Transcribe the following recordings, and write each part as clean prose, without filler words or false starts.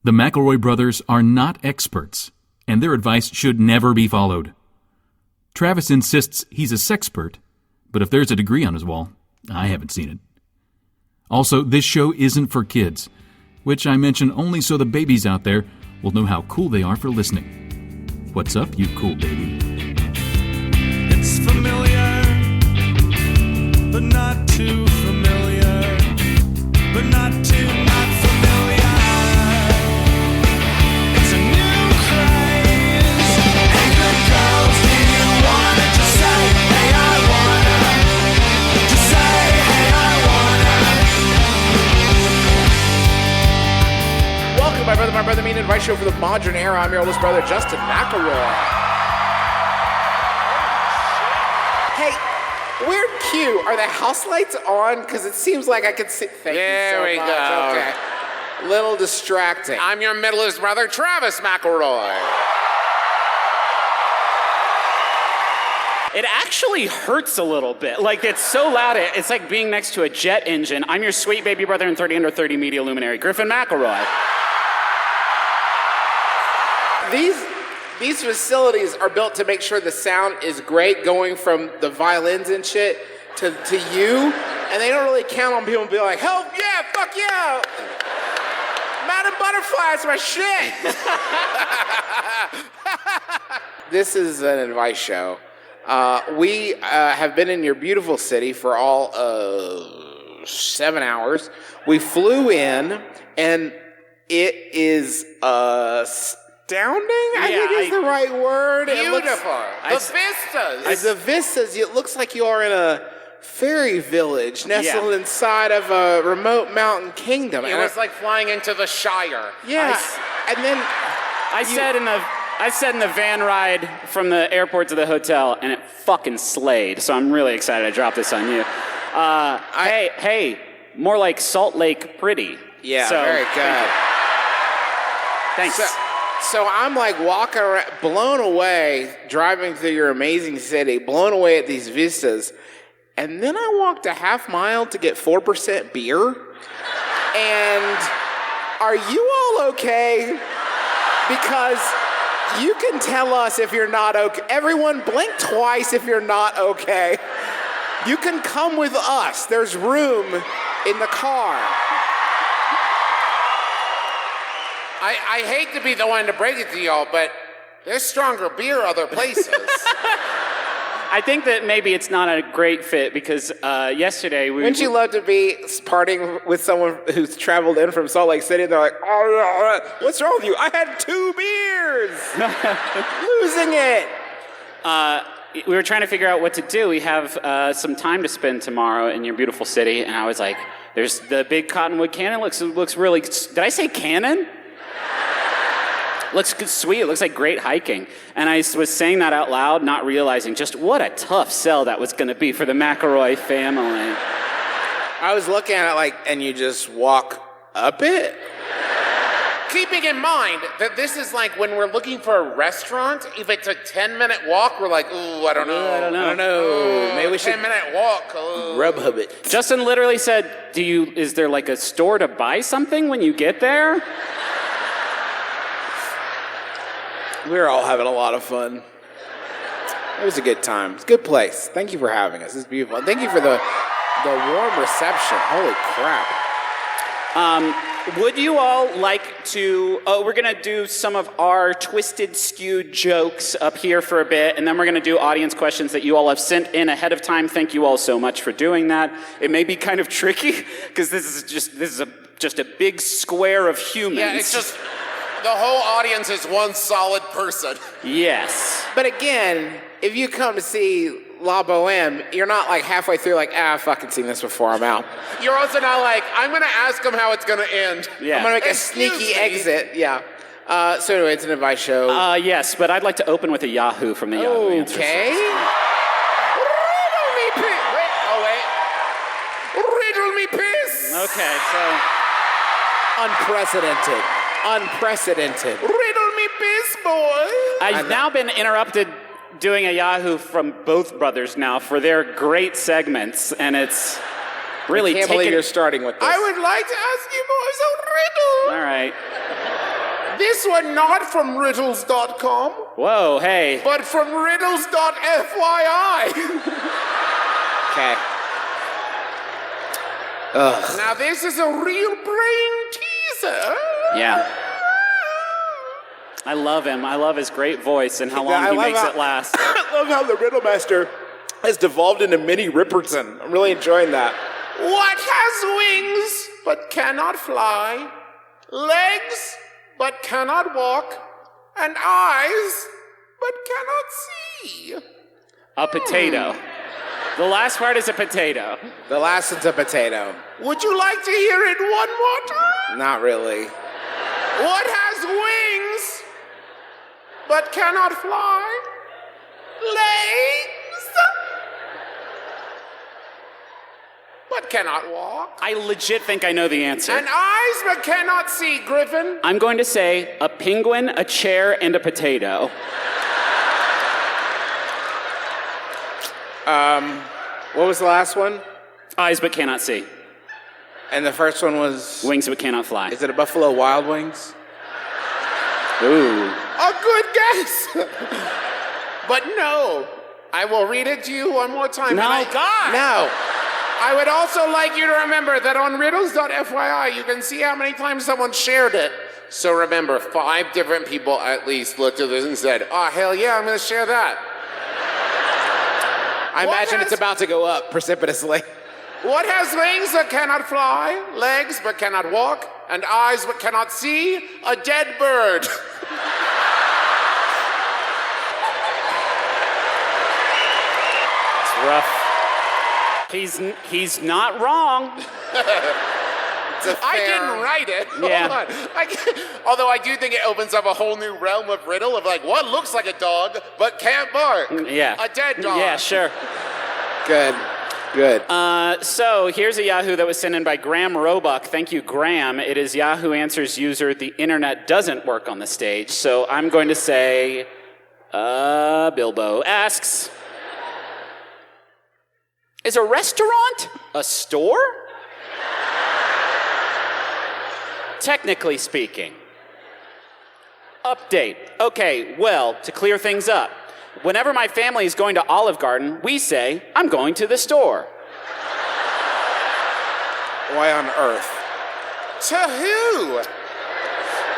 The McElroy brothers are not experts, and their advice should never be followed. Travis insists he's a sexpert, but if there's a degree on his wall, I haven't seen it. Also, this show isn't for kids, which I mention only so the babies out there will know how cool they are for listening. What's up, you cool baby? It's familiar, but not too familiar, but not too not familiar. It's a new craze. Hey, good girls, do you wanna just say, hey, I wanna? Just say, hey, I wanna. Welcome, my brother, mean advice show for the modern era. I'm your oldest brother, Justin McElroy. Hey, weird cue. Are the house lights on? Because it seems like I could see. Thank you so much. Go. Okay. Little distracting. I'm your middleest brother, Travis McElroy. It actually hurts a little bit. Like, it's so loud, it's like being next to a jet engine. I'm your sweet baby brother and 30 under 30 media luminary, Griffin McElroy. These facilities are built to make sure the sound is great, going from the violins and shit to you, and they don't really count on people to be like, hell yeah, fuck yeah, Madam Butterfly, it's my shit. This is an advice show. We have been in your beautiful city for all 7 hours. We flew in, and it is astounding, I think is the right word. Beautiful. The vistas. It looks like you are in a fairy village nestled inside of a remote mountain kingdom. It was like flying into the Shire. Yeah, and then I sat in the van ride from the airport to the hotel, and it fucking slayed. So I'm really excited to drop this on you. Hey, more like Salt Lake pretty. Yeah, so, very good. Thanks. So I'm like walking around, blown away, driving through your amazing city, blown away at these vistas. And then I walked a half mile to get 4% beer. And are you all okay? Because you can tell us if you're not okay. Everyone, blink twice if you're not okay. You can come with us. There's room in the car. I hate to be the one to break it to y'all, but there's stronger beer other places. I think that maybe it's not a great fit because yesterday Wouldn't you love to be partying with someone who's traveled in from Salt Lake City and they're like, oh, what's wrong with you? I had 2 beers. Losing it. We were trying to figure out what to do. We have some time to spend tomorrow in your beautiful city, and I was like, there's the big Cottonwood Cannon. Looks really, did I say cannon? Looks good, sweet. It looks like great hiking. And I was saying that out loud, not realizing just what a tough sell that was going to be for the McElroy family. I was looking at it and you just walk up it? Keeping in mind that this is like when we're looking for a restaurant, if it's a 10-minute walk, we're like, ooh, I don't know. Maybe we should 10-minute walk. Grubhub it. Justin literally said, is there like a store to buy something when you get there? We're all having a lot of fun. It was a good time. It's a good place. Thank you for having us. It's beautiful. And thank you for the warm reception. Holy crap. Would you all like to... we're going to do some of our twisted, skewed jokes up here for a bit, and then we're going to do audience questions that you all have sent in ahead of time. Thank you all so much for doing that. It may be kind of tricky, because this is just a big square of humans. Yeah, it's just... The whole audience is one solid person. Yes. But again, if you come to see La Boheme, you're not like halfway through like, I've fucking seen this before, I'm out. You're also not like, I'm going to ask them how it's going to end. Yeah. I'm going to make a sneaky exit. Yeah. So anyway, it's an advice show. Yes, but I'd like to open with a Yahoo from the Yahoo Answers. Okay. Riddle me piss. Okay, so... Unprecedented. Riddle me piss, boy. I've now been interrupted doing a Yahoo from both brothers now for their great segments, and it's really I can't believe you're starting with this. I would like to ask you boys a riddle. All right. This one not from riddles.com, Whoa, hey. but from riddles.fyi. Okay. Now this is a real brain teaser. Yeah. I love him. I love his great voice and how long he makes it last. I love how the Riddle Master has devolved into mini Ripperton. I'm really enjoying that. What has wings but cannot fly, legs but cannot walk, and eyes but cannot see? A potato. The last part is a potato. The last one's a potato. Would you like to hear it one more time? Not really. What has wings but cannot fly, legs but cannot walk, I legit think I know the answer. and eyes but cannot see, Griffin? I'm going to say a penguin, a chair, and a potato. What was the last one? Eyes but cannot see. And the first one was... Wings but cannot fly. Is it a Buffalo Wild Wings? Ooh. A good guess. But no, I will read it to you one more time. No, And God. No. I would also like you to remember that on riddles.fyi, you can see how many times someone shared it. So remember, 5 different people at least looked at this and said, oh, hell yeah, I'm going to share that. I What imagine has- it's about to go up precipitously. What has wings that cannot fly, legs but cannot walk, and eyes but cannot see? A dead bird. It's rough. He's not wrong. I didn't write it. Yeah. Hold on. Although I do think it opens up a whole new realm of riddle of like, what looks like a dog but can't bark? Yeah. A dead dog. Yeah, sure. Good. Good. So here's a Yahoo that was sent in by Graham Roebuck. Thank you, Graham. It is Yahoo Answers user. The internet doesn't work on the stage, so I'm going to say, Bilbo asks, is a restaurant a store? Technically speaking. Update. Okay, well, to clear things up, whenever my family is going to Olive Garden, we say, I'm going to the store. Why on earth? To who?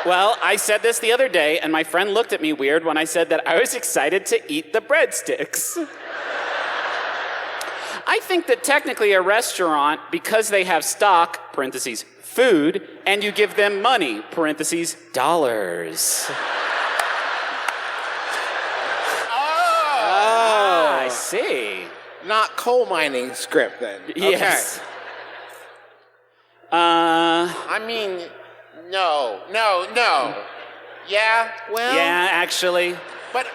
Well, I said this the other day, and my friend looked at me weird when I said that I was excited to eat the breadsticks. I think that technically a restaurant, because they have stock, parentheses, food, and you give them money, parentheses, dollars. I see. Not coal mining script then. Yes. I mean, no. Yeah, well, Yeah, actually. but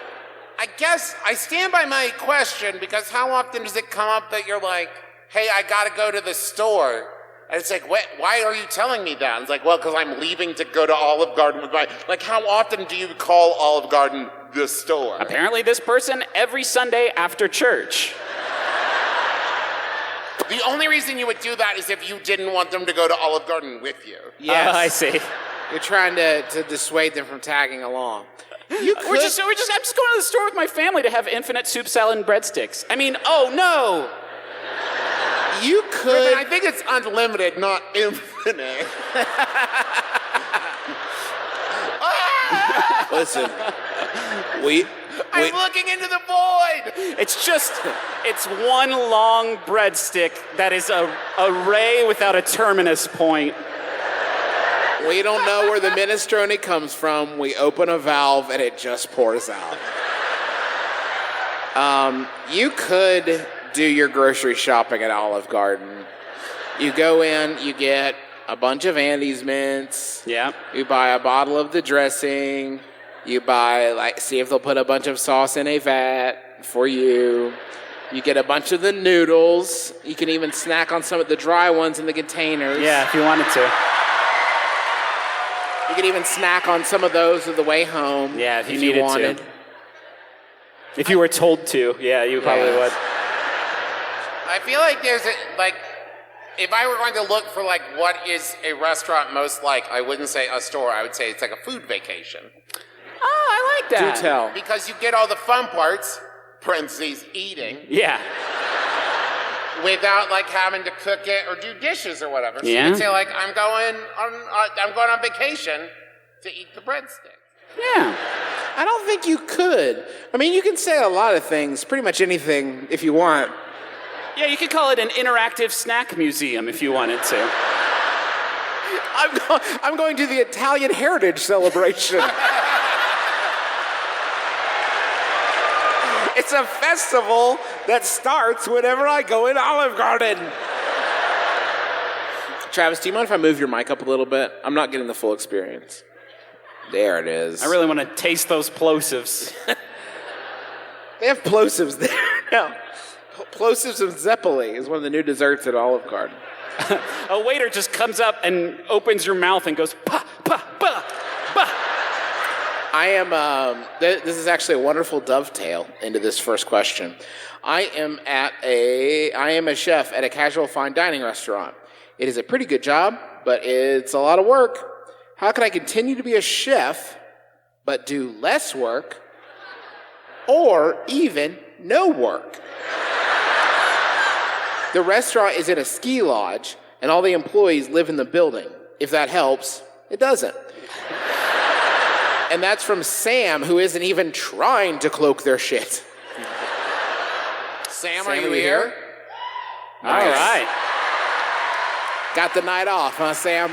I guess I stand by my question because how often does it come up that you're like, hey, I gotta go to the store? And it's like, why are you telling me that? And it's like, well, because I'm leaving to go to Olive Garden with my, like, how often do you call Olive Garden the store? Apparently this person every Sunday after church. The only reason you would do that is if you didn't want them to go to Olive Garden with you. Yes. I see. You're trying to dissuade them from tagging along. I'm just going to the store with my family to have infinite soup, salad, and breadsticks. I mean, oh no. You could. I think it's unlimited, not infinite. Listen. I'm looking into the void. It's one long breadstick that is a ray without a terminus point. We don't know where the minestrone comes from. We open a valve and it just pours out. You could do your grocery shopping at Olive Garden. You go in, you get a bunch of Andes mints. Yeah. You buy a bottle of the dressing. You buy, see if they'll put a bunch of sauce in a vat for you. You get a bunch of the noodles. You can even snack on some of the dry ones in the containers. Yeah, if you wanted to. You can even snack on some of those on the way home. Yeah, if you needed wanted. to. If you were told to, yeah, you probably would. I feel like there's if I were going to look for like what is a restaurant most like, I wouldn't say a store. I would say it's like a food vacation. Oh, I like that. Do tell. Because you get all the fun parts, parentheses, eating, Yeah. without like having to cook it or do dishes or whatever. So Yeah. you can say like, I'm going on vacation to eat the breadstick. Yeah. I don't think you could. I mean, you can say a lot of things, pretty much anything, if you want. Yeah, you could call it an interactive snack museum if you wanted to. I'm going to the Italian Heritage Celebration. It's a festival that starts whenever I go in Olive Garden. Travis, do you mind if I move your mic up a little bit? I'm not getting the full experience. There it is. I really want to taste those plosives. They have plosives there now. Plosives and Zeppeli is one of the new desserts at Olive Garden. A waiter just comes up and opens your mouth and goes, pa, pa, pa, pa. I am, this is actually a wonderful dovetail into this first question. I am a chef at a casual fine dining restaurant. It is a pretty good job, but it's a lot of work. How can I continue to be a chef, but do less work, or even no work? The restaurant is in a ski lodge, and all the employees live in the building. If that helps, it doesn't. And that's from Sam, who isn't even trying to cloak their shit. Sam, are you here? All right. Got the night off, huh, Sam?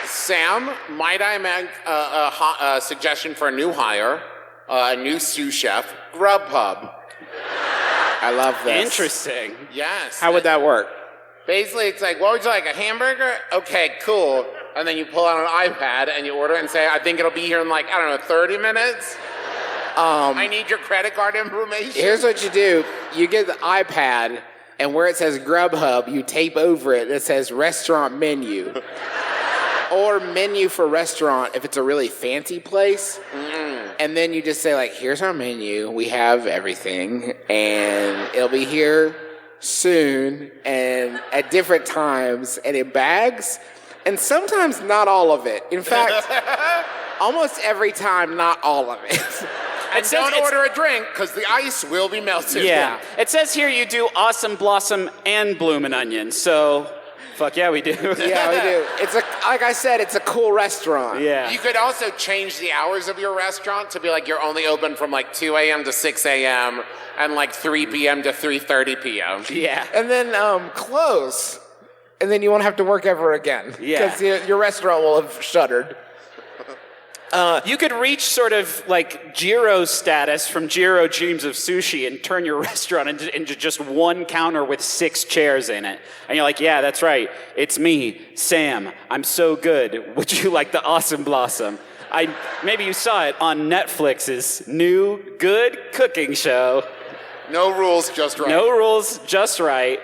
Sam, might I make a suggestion for a new hire, a new sous chef, Grubhub. I love this. Interesting. Yes. How would that work? Basically, it's like, what would you like, a hamburger? Okay, cool. And then you pull out an iPad and you order it and say, I think it'll be here in like, I don't know, 30 minutes? I need your credit card information. Here's what you do. You get the iPad, and where it says Grubhub, you tape over it that says restaurant menu. Or menu for restaurant if it's a really fancy place. And then you just say, like, here's our menu. We have everything. And it'll be here soon and at different times and in bags. And sometimes not all of it. In fact, almost every time, not all of it. And don't order a drink, because the ice will be melted. Yeah. It says here you do Awesome Blossom and Bloomin' Onion, so fuck yeah, we do. Yeah, we do. It's like I said, it's a cool restaurant. Yeah. You could also change the hours of your restaurant to be like you're only open from like 2 a.m. to 6 a.m. and like 3 p.m. to 3:30 p.m. Yeah. And then close. And then you won't have to work ever again. Yeah. Because your restaurant will have shuttered. You could reach sort of like Jiro status from Jiro Dreams of Sushi and turn your restaurant into just one counter with 6 chairs in it. And you're like, yeah, that's right. It's me, Sam. I'm so good. Would you like the Awesome Blossom? Maybe you saw it on Netflix's new good cooking show. No rules, just right. No rules, just right.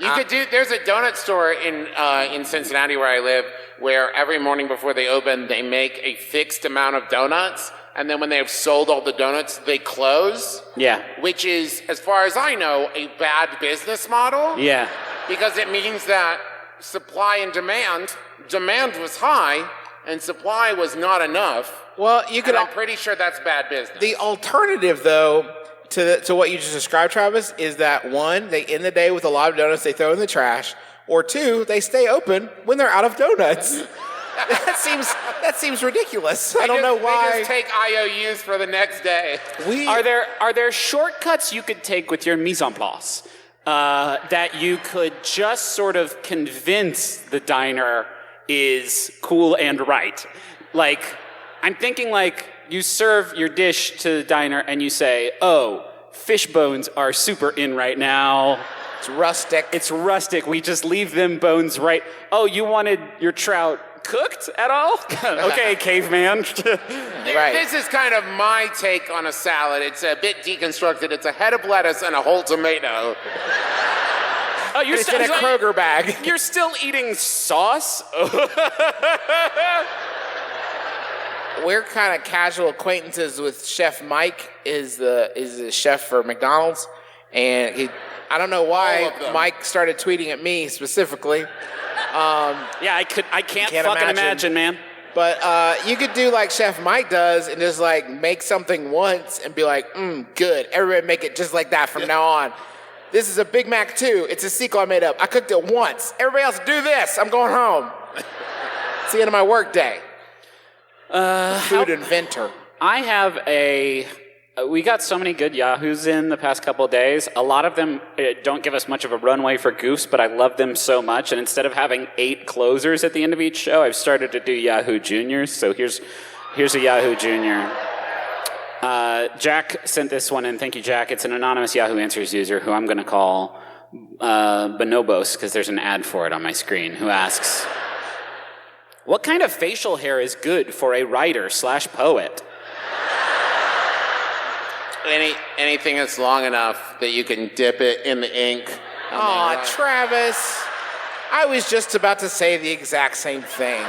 You could do. There's a donut store in Cincinnati where I live, where every morning before they open, they make a fixed amount of donuts, and then when they have sold all the donuts, they close. Yeah. Which is, as far as I know, a bad business model. Yeah. Because it means that supply and demand was high, and supply was not enough. Well, you could. And I'm pretty sure that's bad business. The alternative, though, to what you just described, Travis, is that 1, they end the day with a lot of donuts they throw in the trash, or 2, they stay open when they're out of donuts. that seems ridiculous. I don't know why. They just take IOUs for the next day. Are there shortcuts you could take with your mise en place that you could just sort of convince the diner is cool and right? Like, I'm thinking like you serve your dish to the diner and you say, oh, fish bones are super in right now. It's rustic. It's rustic. We just leave them bones right. Oh, you wanted your trout cooked at all? Okay, caveman. Right. This is kind of my take on a salad. It's a bit deconstructed. It's a head of lettuce and a whole tomato. Oh, you're It's in a Kroger bag. You're still eating sauce? We're kind of casual acquaintances with Chef Mike, is the chef for McDonald's, And I don't know All why of them. Mike started tweeting at me specifically. Yeah, I can't Can't fucking imagine. imagine, man. But you could do like Chef Mike does and just like make something once and be like, good. Everybody make it just like that from now on. This is a Big Mac 2. It's a sequel I made up. I cooked it once. Everybody else do this. I'm going home. It's the end of my work day. Food inventor. I have we got so many good Yahoos in the past couple of days. A lot of them don't give us much of a runway for goofs, but I love them so much. And instead of having 8 closers at the end of each show, I've started to do Yahoo Juniors. So here's a Yahoo Junior. Jack sent this one in. Thank you, Jack. It's an anonymous Yahoo Answers user who I'm going to call Bonobos because there's an ad for it on my screen, who asks, what kind of facial hair is good for a writer/poet? Anything that's long enough that you can dip it in the ink. Aw, Travis. I was just about to say the exact same thing.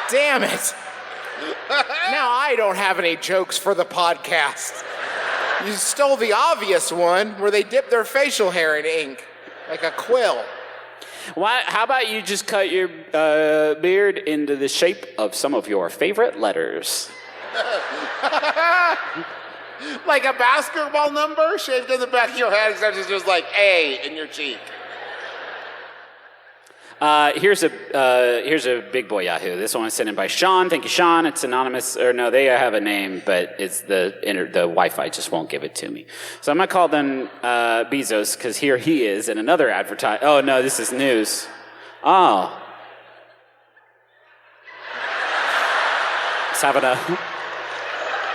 Damn it. Now I don't have any jokes for the podcast. You stole the obvious one where they dip their facial hair in ink, like a quill. How about you just cut your beard into the shape of some of your favorite letters? Like a basketball number shaved in the back of your head, except it's just like A in your cheek. Here's a big boy Yahoo. This one was sent in by Sean. Thank you, Sean. It's anonymous, or no, they have a name, but it's the Wi-Fi just won't give it to me. So I'm gonna call them Bezos because here he is in another advertise. Oh no, this is news. Oh, he's having a.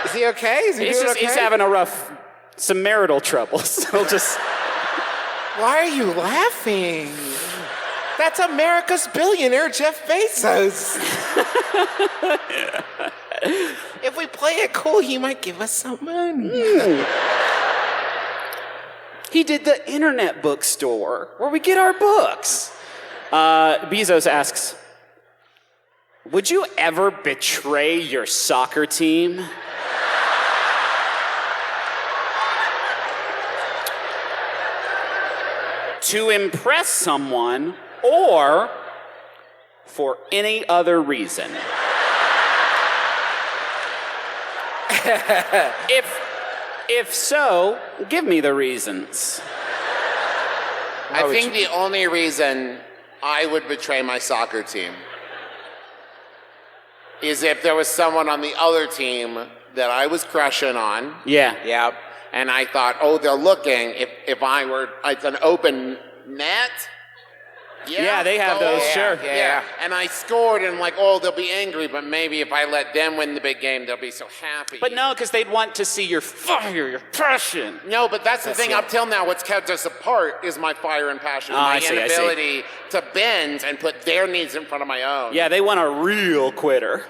Is he okay? Is he doing okay? He's having some marital troubles. He'll just. Why are you laughing? That's America's billionaire Jeff Bezos. If we play it cool, he might give us some money. He did the internet bookstore where we get our books. Bezos asks, would you ever betray your soccer team? To impress someone or for any other reason? If so, give me the reasons. I think the only reason I would betray my soccer team is if there was someone on the other team that I was crushing on. Yeah. Yep. And I thought, oh, they're looking. If I were, it's an open net. Yeah, they have those, sure. Yeah. And I scored, and I'm like, oh, they'll be angry, but maybe if I let them win the big game, they'll be so happy. But no, because they'd want to see your fire, your passion. No, but that's the thing. Up till now, what's kept us apart is my fire and passion, I my see. inability to bend and put their needs in front of my own. Yeah, they want a real quitter.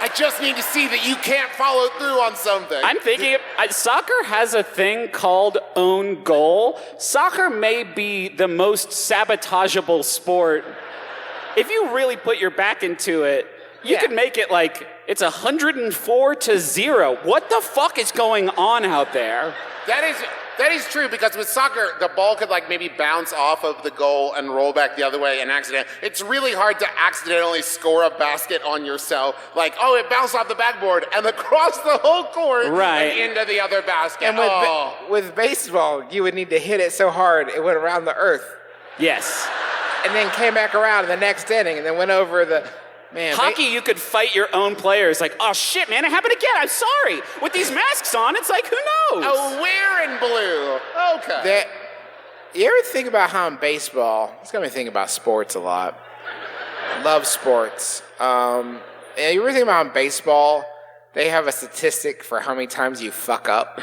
I just need to see that you can't follow through on something. I'm thinking, soccer has a thing called own goal. Soccer may be the most sabotageable sport. If you really put your back into it, you could make it like it's 104-0. What the fuck is going on out there? That is true, because with soccer, the ball could like maybe bounce off of the goal and roll back the other way and accident. It's really hard to accidentally score a basket on yourself. Like, oh, it bounced off the backboard and across the whole court and into the other basket. And with baseball, you would need to hit it so hard it went around the earth. Yes. And then came back around in the next inning and then went over the... Man, Hockey, you could fight your own players. Like, oh shit, man, it happened again. I'm sorry. With these masks on, it's like, who knows? Oh, we're in blue. Okay. You ever think about how in baseball, it's got me thinking about sports a lot. Love sports. You ever think about how in baseball, they have a statistic for how many times you fuck up?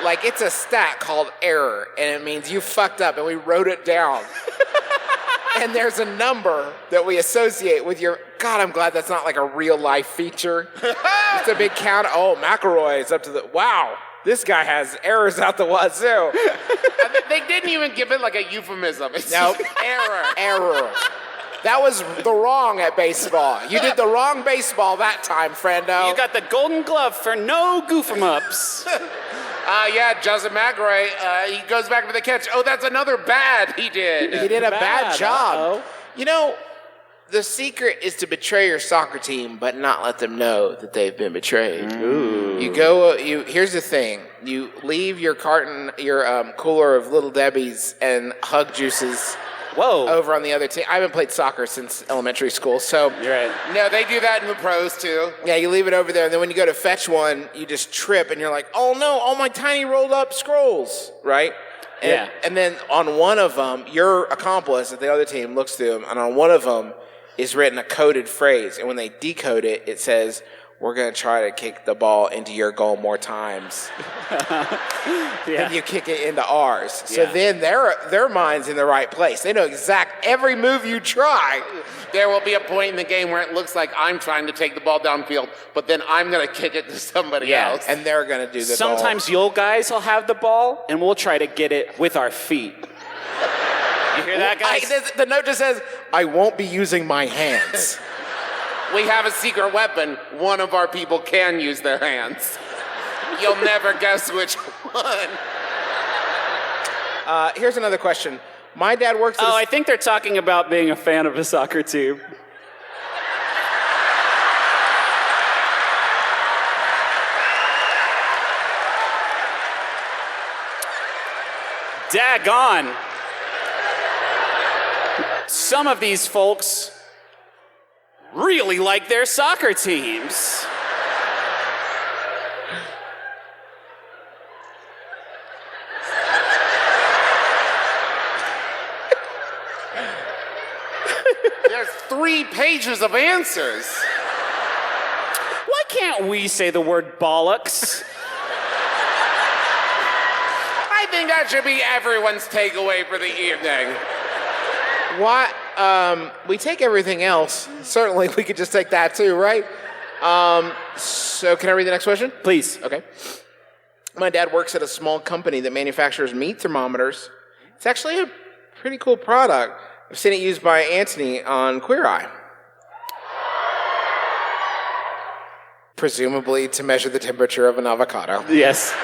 Like, it's a stat called error, and it means you fucked up, and we wrote it down. And there's a number that we associate with your... God, I'm glad that's not like a real-life feature. It's a big count. Oh, McElroy is up to the... Wow, this guy has errors out the wazoo. They didn't even give it like a euphemism. It's Nope. just error. Error. That was the wrong at baseball. You did the wrong baseball that time, friendo. You got the golden glove for no goof-em-ups. Yeah, Justin McElroy, he goes back for the catch. Oh, that's another bad he did. He did a bad job. Uh-oh. You know, the secret is to betray your soccer team, but not let them know that they've been betrayed. Ooh. Here's the thing. You leave your carton, your cooler of Little Debbie's and Hug Juices over on the other team. I haven't played soccer since elementary school, so... You're right. No, they do that in the pros, too. Yeah, you leave it over there, and then when you go to fetch one, you just trip, and you're like, oh no, all my tiny rolled up scrolls, right? And then on one of them, your accomplice at the other team looks through them, and on one of them is written a coded phrase, and when they decode it, it says, we're going to try to kick the ball into your goal more times than you kick it into ours. So then their mind's in the right place. They know every move you try. There will be a point in the game where it looks like I'm trying to take the ball downfield, but then I'm going to kick it to somebody else. And they're going to do the ball. Sometimes you guys will have the ball, and we'll try to get it with our feet. You hear that, guys? The note just says, I won't be using my hands. We have a secret weapon. One of our people can use their hands. You'll never guess which one. Here's another question. My dad works at I think they're talking about being a fan of a soccer team. Daggone. Some of these folks really like their soccer teams. There's 3 pages of answers. Why can't we say the word bollocks? I think that should be everyone's takeaway for the evening. What? We take everything else. Certainly, we could just take that too, right? So can I read the next question? Please. Okay. My dad works at a small company that manufactures meat thermometers. It's actually a pretty cool product. I've seen it used by Anthony on Queer Eye. Presumably to measure the temperature of an avocado. Yes.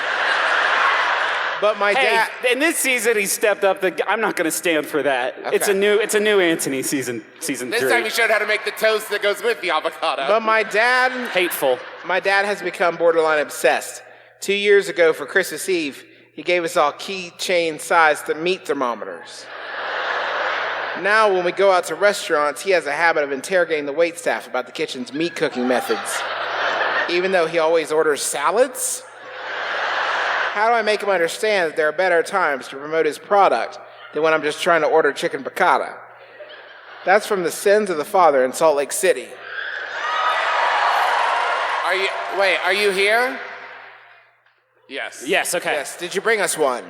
But my dad... in this season, he stepped up. I'm not going to stand for that. Okay. It's a new Anthony season 3. This time he showed how to make the toast that goes with the avocado. But my dad... Hateful. My dad has become borderline obsessed. 2 years ago for Christmas Eve, he gave us all keychain-sized meat thermometers. Now, when we go out to restaurants, he has a habit of interrogating the waitstaff about the kitchen's meat cooking methods. Even though he always orders salads? How do I make him understand that there are better times to promote his product than when I'm just trying to order chicken piccata? That's from the Sins of the Father in Salt Lake City. Are you here? Yes. Yes, okay. Yes, did you bring us one?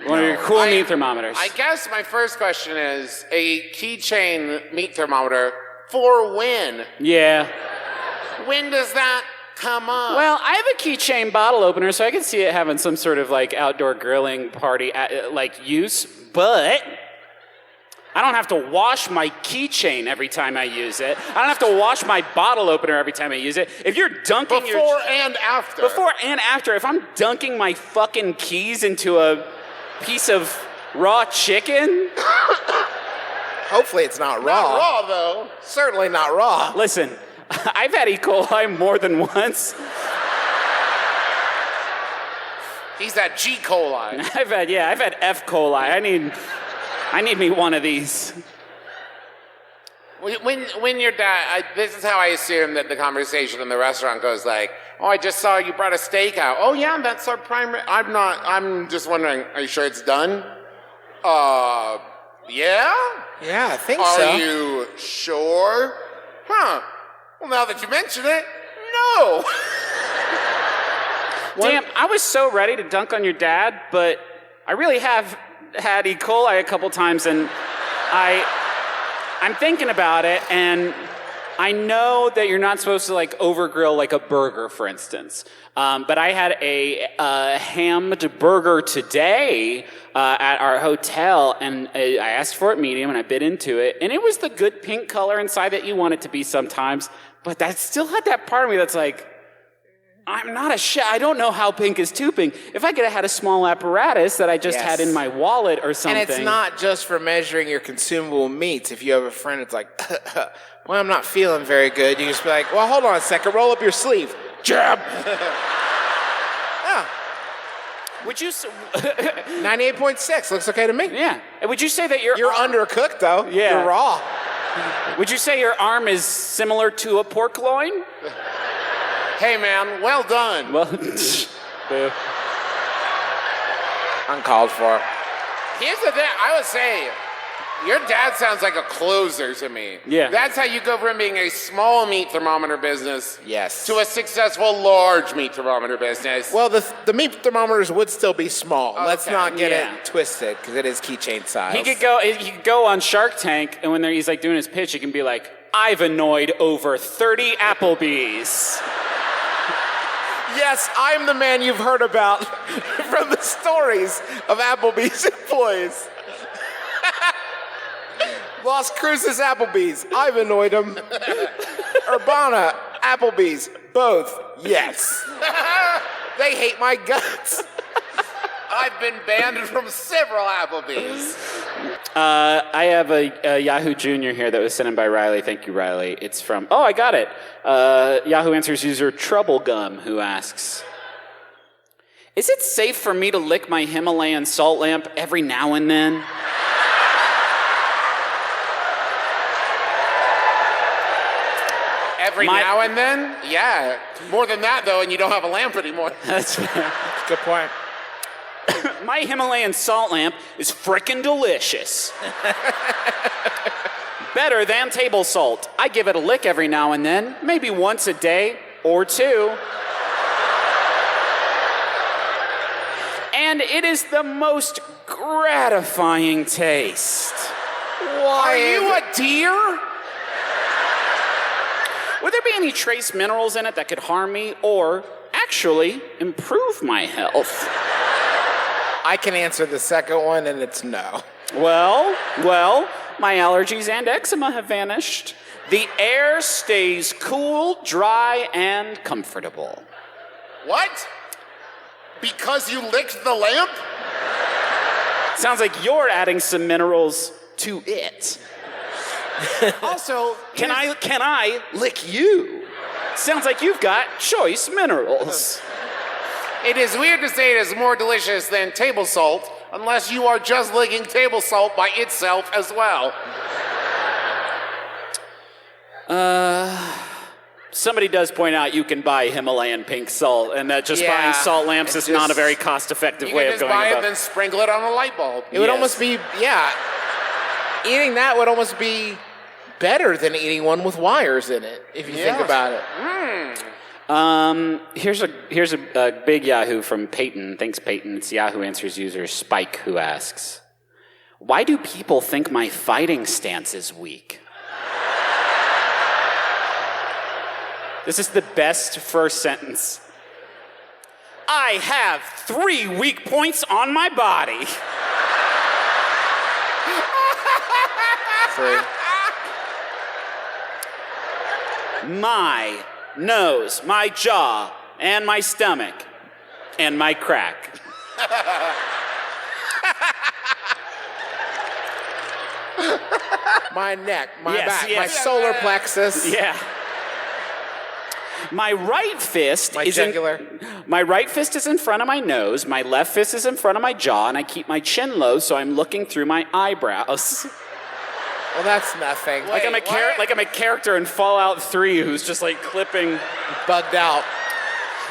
One of your cool meat thermometers. I guess my first question is a keychain meat thermometer for when? Yeah. When does that come up? Well, I have a keychain bottle opener, so I can see it having some sort of like outdoor grilling party use, but I don't have to wash my keychain every time I use it. I don't have to wash my bottle opener every time I use it. If you're dunking Before and after. Before and after. If I'm dunking my fucking keys into a piece of raw chicken. Hopefully it's not raw. Not raw, though. Certainly not raw. Listen, I've had E. coli more than once. He's that G. coli. I've had F. coli. I need me one of these. When your dad, this is how I assume that the conversation in the restaurant goes like, oh, I just saw you brought a steak out. Oh yeah, that's our primary. I'm just wondering, are you sure it's done? Yeah? Yeah, I think Are so. you sure? Huh. Well, now that you mention it, no. Damn, I was so ready to dunk on your dad, but I really have had E. coli a couple times, and I'm thinking about it, and I know that you're not supposed to like overgrill like a burger, for instance. But I had a hammed burger today at our hotel, and I asked for it medium, and I bit into it, and it was the good pink color inside that you want it to be sometimes. But that still had that part of me that's like, I'm not a chef. I don't know how pink is too pink. If I could have had a small apparatus that I just had in my wallet or something. And it's not just for measuring your consumable meats. If you have a friend that's like, well, I'm not feeling very good, you just be like, well, hold on a second, roll up your sleeve. Jab. Yeah. Would you? 98.6 looks okay to me. Yeah. Would you say that You're undercooked though. Yeah. You're raw. Would you say your arm is similar to a pork loin? Hey, man, well done. Well, Uncalled for. Here's the thing. I would say, your dad sounds like a closer to me. Yeah. That's how you go from being a small meat thermometer business Yes. to a successful large meat thermometer business. Well, the meat thermometers would still be small. Let's Okay, not get yeah. it twisted because it is keychain size. he could go on Shark Tank, and when he's like doing his pitch, he can be like, I've annoyed over 30 Applebee's. Yes, I'm the man you've heard about from the stories of Applebee's employees. Las Cruces Applebee's, I've annoyed them. Urbana Applebee's, both, yes. They hate my guts. I've been banned from several Applebee's. I have a Yahoo Junior here that was sent in by Riley. Thank you, Riley. It's from, I got it. Yahoo Answers user Troublegum, who asks, is it safe for me to lick my Himalayan salt lamp every now and then? Every now and then? Yeah. More than that, though, and you don't have a lamp anymore. That's Good point. My Himalayan salt lamp is frickin' delicious. Better than table salt. I give it a lick every now and then, maybe once a day or two. And it is the most gratifying taste. Are you a deer? Would there be any trace minerals in it that could harm me or actually improve my health? I can answer the second one, and it's no. Well, my allergies and eczema have vanished. The air stays cool, dry, and comfortable. What? Because you licked the lamp? Sounds like you're adding some minerals to it. Also, Can I lick you? Sounds like you've got choice minerals. it is weird to say it is more delicious than table salt, unless you are just licking table salt by itself as well. Somebody does point out you can buy Himalayan pink salt, and that just Yeah, buying salt lamps it's is not a just- very cost-effective You way can of just going buy it about and then sprinkle it on a light bulb. It would Yes. almost be, yeah. Eating that would almost be better than eating one with wires in it, if you think Yeah. about it. Here's a big Yahoo from Peyton. Thanks, Peyton. It's Yahoo Answers user Spike who asks, why do people think my fighting stance is weak? This is the best first sentence. I have 3 weak points on my body. 3. My nose, my jaw, and my stomach, and my crack. My neck, my Yes, back, yes. my solar plexus. Yeah. My right fist My is jugular. my right fist is in front of my nose, my left fist is in front of my jaw, and I keep my chin low so I'm looking through my eyebrows. Well, that's nothing. Like I'm a character in Fallout 3 who's just like clipping. Bugged out.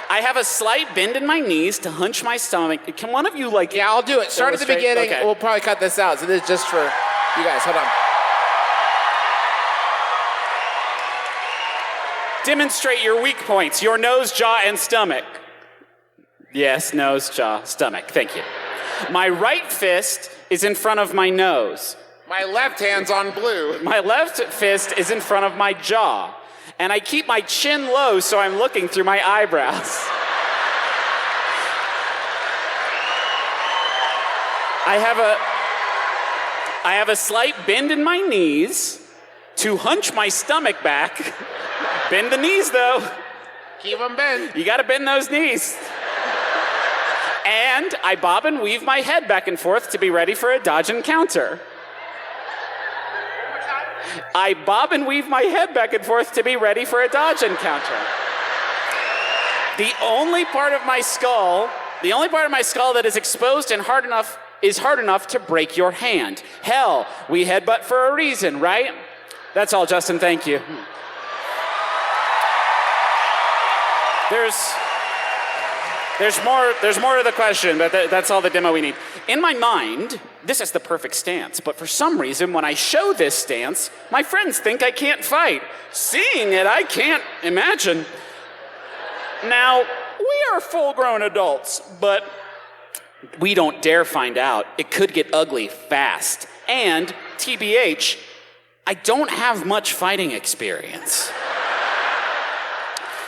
I have a slight bend in my knees to hunch my stomach. Can one of you like Yeah, I'll do it. Start at the illustrate? beginning. Okay. We'll probably cut this out. So this is just for you guys. Hold on. Demonstrate your weak points, your nose, jaw, and stomach. Yes, nose, jaw, stomach. Thank you. My right fist is in front of my nose. My left hand's on blue. My left fist is in front of my jaw, and I keep my chin low so I'm looking through my eyebrows. I have a slight bend in my knees to hunch my stomach back. Bend the knees, though. Keep them bent. You gotta bend those knees. And I bob and weave my head back and forth to be ready for a dodge and counter. I bob and weave my head back and forth to be ready for a dodge and counter. The only part of my skull that is exposed and hard enough to break your hand. Hell, we headbutt for a reason, right? That's all, Justin, thank you. There's more to the question, but that's all the demo we need. In my mind, this is the perfect stance, but for some reason, when I show this stance, my friends think I can't fight. Seeing it, I can't imagine. Now, we are full-grown adults, but we don't dare find out. It could get ugly fast. And, TBH, I don't have much fighting experience.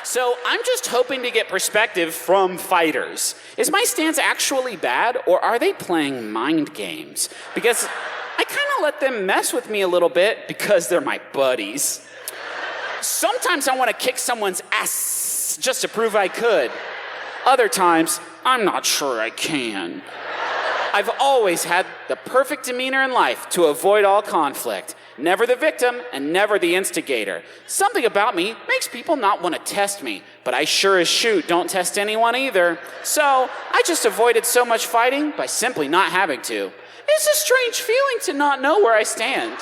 So I'm just hoping to get perspective from fighters. Is my stance actually bad, or are they playing mind games? Because I kind of let them mess with me a little bit because they're my buddies. Sometimes I want to kick someone's ass just to prove I could. Other times, I'm not sure I can. I've always had the perfect demeanor in life to avoid all conflict. Never the victim and never the instigator. Something about me makes people not want to test me, but I sure as shoot don't test anyone either. So I just avoided so much fighting by simply not having to. It's a strange feeling to not know where I stand.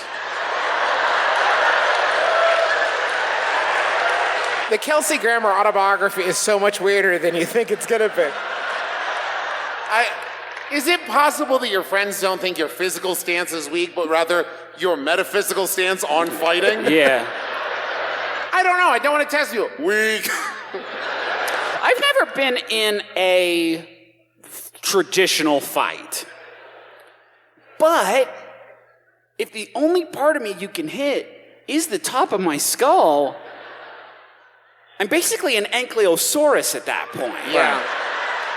The Kelsey Grammer autobiography is so much weirder than you think it's gonna be. Is it possible that your friends don't think your physical stance is weak, but rather your metaphysical stance on fighting? Yeah. I don't know. I don't want to test you. Weak. I've never been in a traditional fight. But if the only part of me you can hit is the top of my skull, I'm basically an ankylosaurus at that point. Yeah.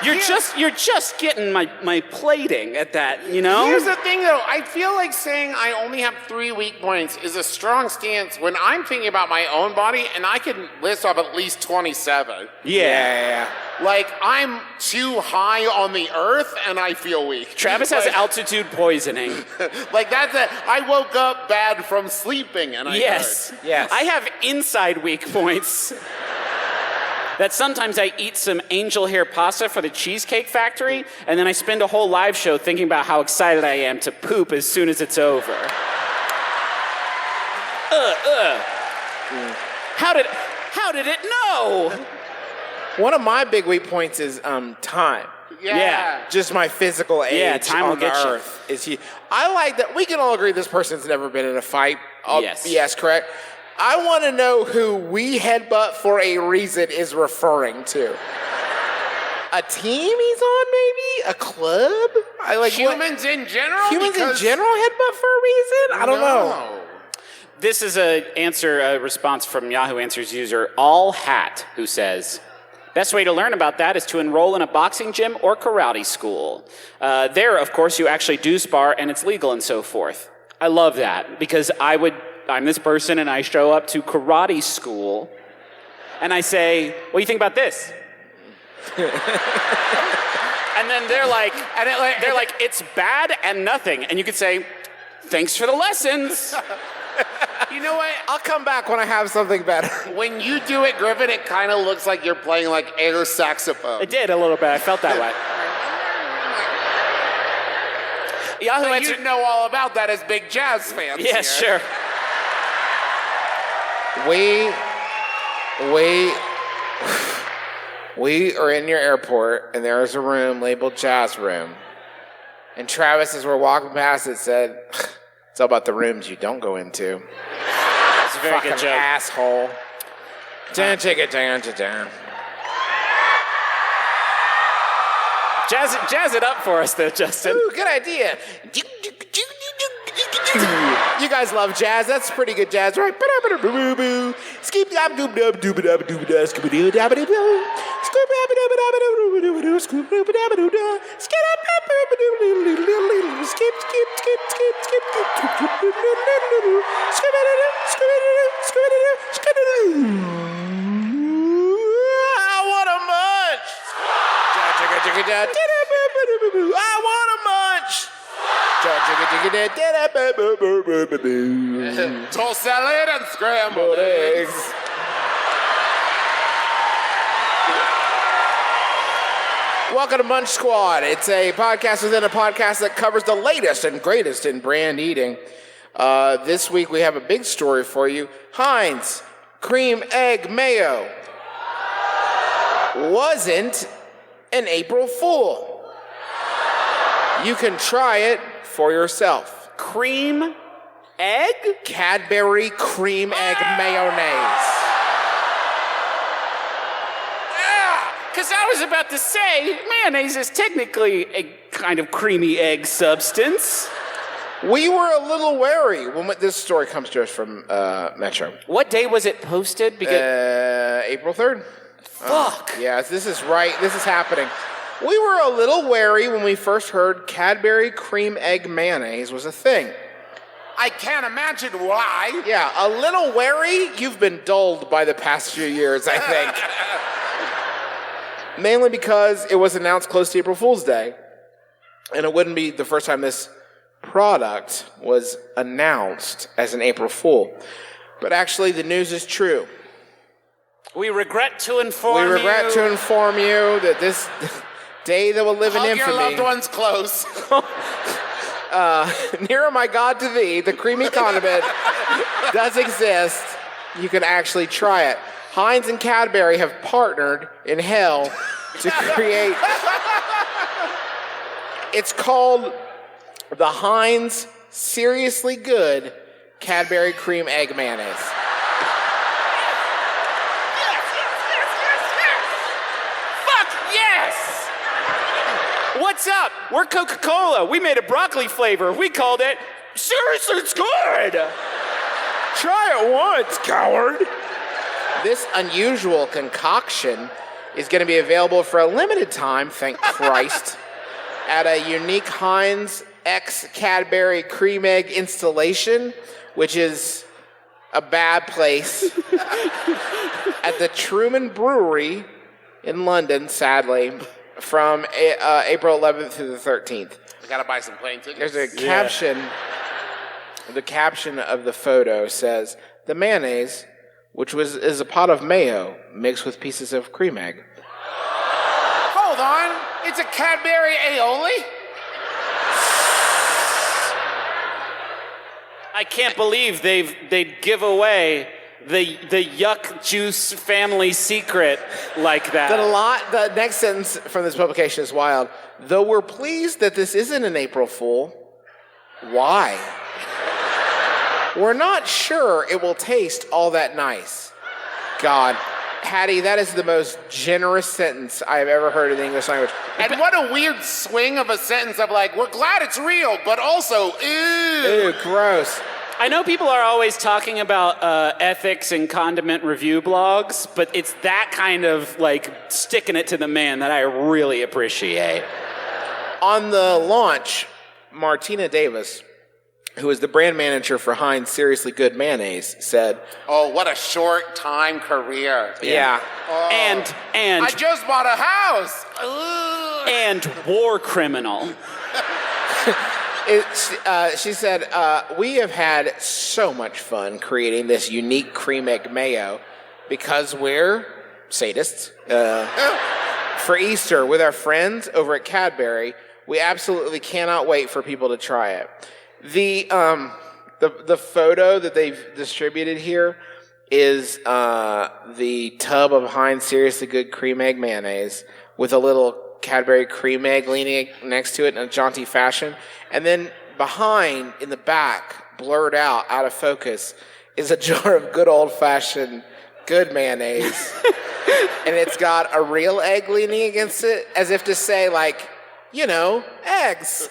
You're just getting my plating at that, you know? Here's the thing, though. I feel like saying I only have 3 weak points is a strong stance when I'm thinking about my own body, and I can list off at least 27. Yeah. Like, I'm too high on the earth, and I feel weak. Travis has altitude poisoning. Like, that's it. I woke up bad from sleeping, and I Yes. hurt. Yes. I have inside weak points. That sometimes I eat some angel hair pasta for the Cheesecake Factory, and then I spend a whole live show thinking about how excited I am to poop as soon as it's over. How did it know? One of my big weak points is time. Yeah. Just my physical age Yeah, time on will get the you. earth is huge. I like that. We can all agree this person's never been in a fight. Yes. Yes, correct. I want to know who we headbutt for a reason is referring to. A team he's on, maybe? A club? I like Humans in general? Humans in general headbutt for a reason? I don't know. This is a response from Yahoo Answers user All Hat, who says, best way to learn about that is to enroll in a boxing gym or karate school. There, of course, you actually do spar and it's legal and so forth. I love that because I'm this person and I show up to karate school and I say, what do you think about this? And then they're like, it's bad and nothing. And you could say, thanks for the lessons. You know what? I'll come back when I have something better. When you do it, Griffin, it kind of looks like you're playing like air saxophone. It did a little bit. I felt that way. Yahoo So Answers. you know all about that as big jazz fans. Yeah, here. sure. We are in your airport, and there is a room labeled Jazz Room. And Travis, as we're walking past it, said, it's all about the rooms you don't go into. It's a very Fucking good joke. asshole. Jazz Jazz it up for us, though, Justin. Ooh, good idea. You guys love jazz. That's pretty good jazz, right? Ba-da-ba-da-boo-boo. Skeep-dab-doob-dab-doob-da-skibba-doo-dab-doo-boo. Scoop-dab-doo-ba-dab-doo-doo. Scoop-dab-doo-ba-dab-doo-doo-doo. Skip-dab-doo-ba-doo-doo-doo-doo. Skip, skip, skip, skip, skip. Skip-doo-doo-doo-doo-doo. Skip-doo-doo-doo. Skip-doo-doo-doo. Skip-doo-doo-doo. Skip-doo-doo. I want a munch. I want a munch. Toast salad and scrambled eggs. Welcome to Munch Squad. It's a podcast within a podcast that covers the latest and greatest in brand eating. This week we have a big story for you. Heinz Creme Egg Mayo wasn't an April Fool. You can try it for yourself. Cream egg? Cadbury Creme Egg Mayonnaise. Because I was about to say, mayonnaise is technically a kind of creamy egg substance. We were a little wary when this story comes to us from Metro. What day was it posted? Because April 3rd. fuck. Yes, this is right. This is happening. We were a little wary when we first heard Cadbury Creme Egg Mayonnaise was a thing. I can't imagine why. Yeah, a little wary. You've been dulled by the past few years, I think. Mainly because it was announced close to April Fool's Day. And it wouldn't be the first time this product was announced as an April Fool. But actually, the news is true. We regret to inform you. We regret to inform you that this day that will live in Hug infamy. your loved ones close. Nearer my God to thee, the creamy condiment does exist. You can actually try it. Heinz and Cadbury have partnered in hell to create. It's called the Heinz Seriously Good Cadbury Creme Egg Mayonnaise. Fuck yes! What's up? We're Coca-Cola. We made a broccoli flavor. We called it Seriously It's Good. Try it once, coward. This unusual concoction is going to be available for a limited time, thank Christ, at a unique Heinz X Cadbury Creme Egg installation, which is a bad place, at the Truman Brewery in London, sadly, from April 11th through the 13th. I gotta buy some plane tickets. There's a caption. The caption of the photo says, "The mayonnaise, which is a pot of mayo mixed with pieces of cream egg." Hold on. It's a Cadbury aioli? I can't believe they'd give away the yuck juice family secret like that. The next sentence from this publication is wild. Though we're pleased that this isn't an April Fool, why? We're not sure it will taste all that nice. God, Hattie, that is the most generous sentence I have ever heard in the English language. And what a weird swing of a sentence of like, we're glad it's real, but also, ew. Ew, gross. I know people are always talking about ethics and condiment review blogs, but it's that kind of like sticking it to the man that I really appreciate. On the launch, Martina Davis, who is the brand manager for Heinz Seriously Good Mayonnaise, said, Oh, what a short time career. yeah. Oh, And I just bought a house. and war criminal. She said, we have had so much fun creating this unique cream egg mayo because we're sadists. For Easter with our friends over at Cadbury, we absolutely cannot wait for people to try it. The photo that they've distributed here is the tub of Heinz Seriously Good Cream Egg Mayonnaise with a little Cadbury cream egg leaning next to it in a jaunty fashion. And then behind, in the back, blurred out of focus, is a jar of good old-fashioned good mayonnaise. And it's got a real egg leaning against it, as if to say, like, you know, eggs.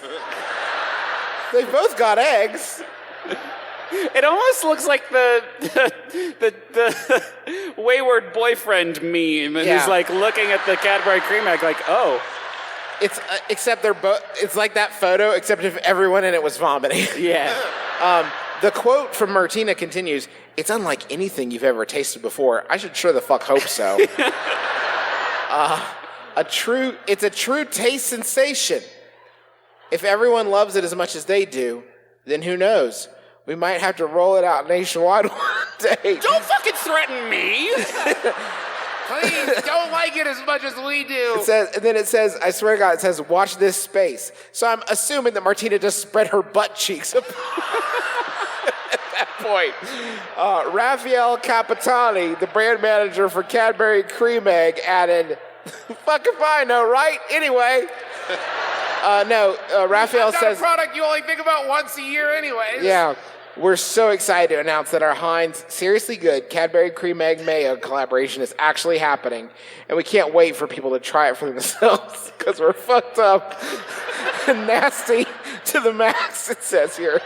They've both got eggs. It almost looks like the wayward boyfriend meme, and he's like looking at the Cadbury Creme egg, like, oh. It's except they're both. It's like that photo, except if everyone in it was vomiting. Yeah. The quote from Martina continues, "It's unlike anything you've ever tasted before. I should sure the fuck hope so." It's a true taste sensation. If everyone loves it as much as they do, then who knows? We might have to roll it out nationwide one day. Don't fucking threaten me. Please don't like it as much as we do. It says, I swear to God, it says, watch this space. So I'm assuming that Martina just spread her butt cheeks at that point. Raphael Capitani, the brand manager for Cadbury Creme Egg, added, fuck if I know, right? Anyway. Raphael That's says... a product you only think about once a year anyways. Yeah. We're so excited to announce that our Heinz Seriously Good Cadbury Creme Egg Mayo collaboration is actually happening, and we can't wait for people to try it for themselves because we're fucked up and nasty to the max, it says here.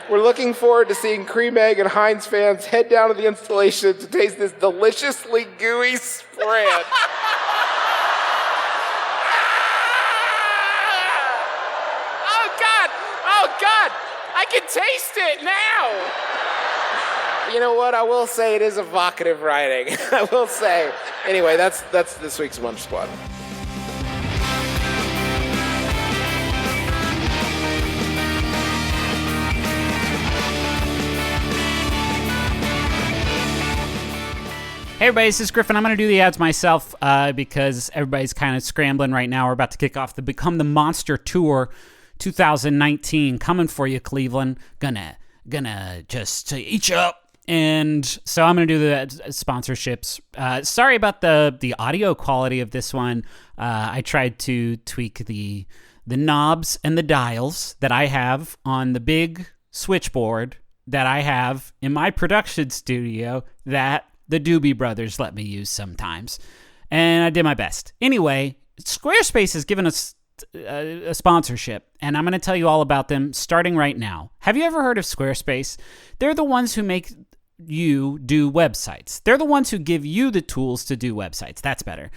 We're looking forward to seeing Creme Egg and Heinz fans head down to the installation to taste this deliciously gooey spread. Oh, God. I can taste it now. You know what? I will say it is evocative writing. I will say. Anyway, that's this week's Munch Squad. Hey everybody, this is Griffin. I'm going to do the ads myself because everybody's kind of scrambling right now. We're about to kick off the Become the Monster Tour 2019 coming for you, Cleveland. Gonna just eat you up. And so I'm gonna do the sponsorships. Sorry about the audio quality of this one. I tried to tweak the knobs and the dials that I have on the big switchboard that I have in my production studio that the Doobie Brothers let me use sometimes. And I did my best. Anyway, Squarespace has given us a sponsorship, and I'm going to tell you all about them starting right now. Have you ever heard of Squarespace? They're the ones who make you do websites. They're the ones who give you the tools to do websites. That's better.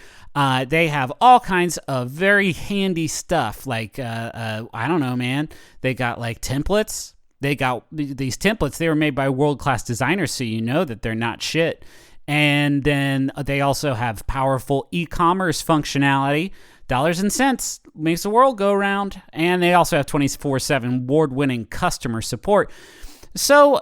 They have all kinds of very handy stuff, like, I don't know, man. They got, like, templates. They got these templates. They were made by world-class designers, so you know that they're not shit. And then they also have powerful e-commerce functionality. Dollars and cents makes the world go round. And they also have 24/7 award-winning customer support. So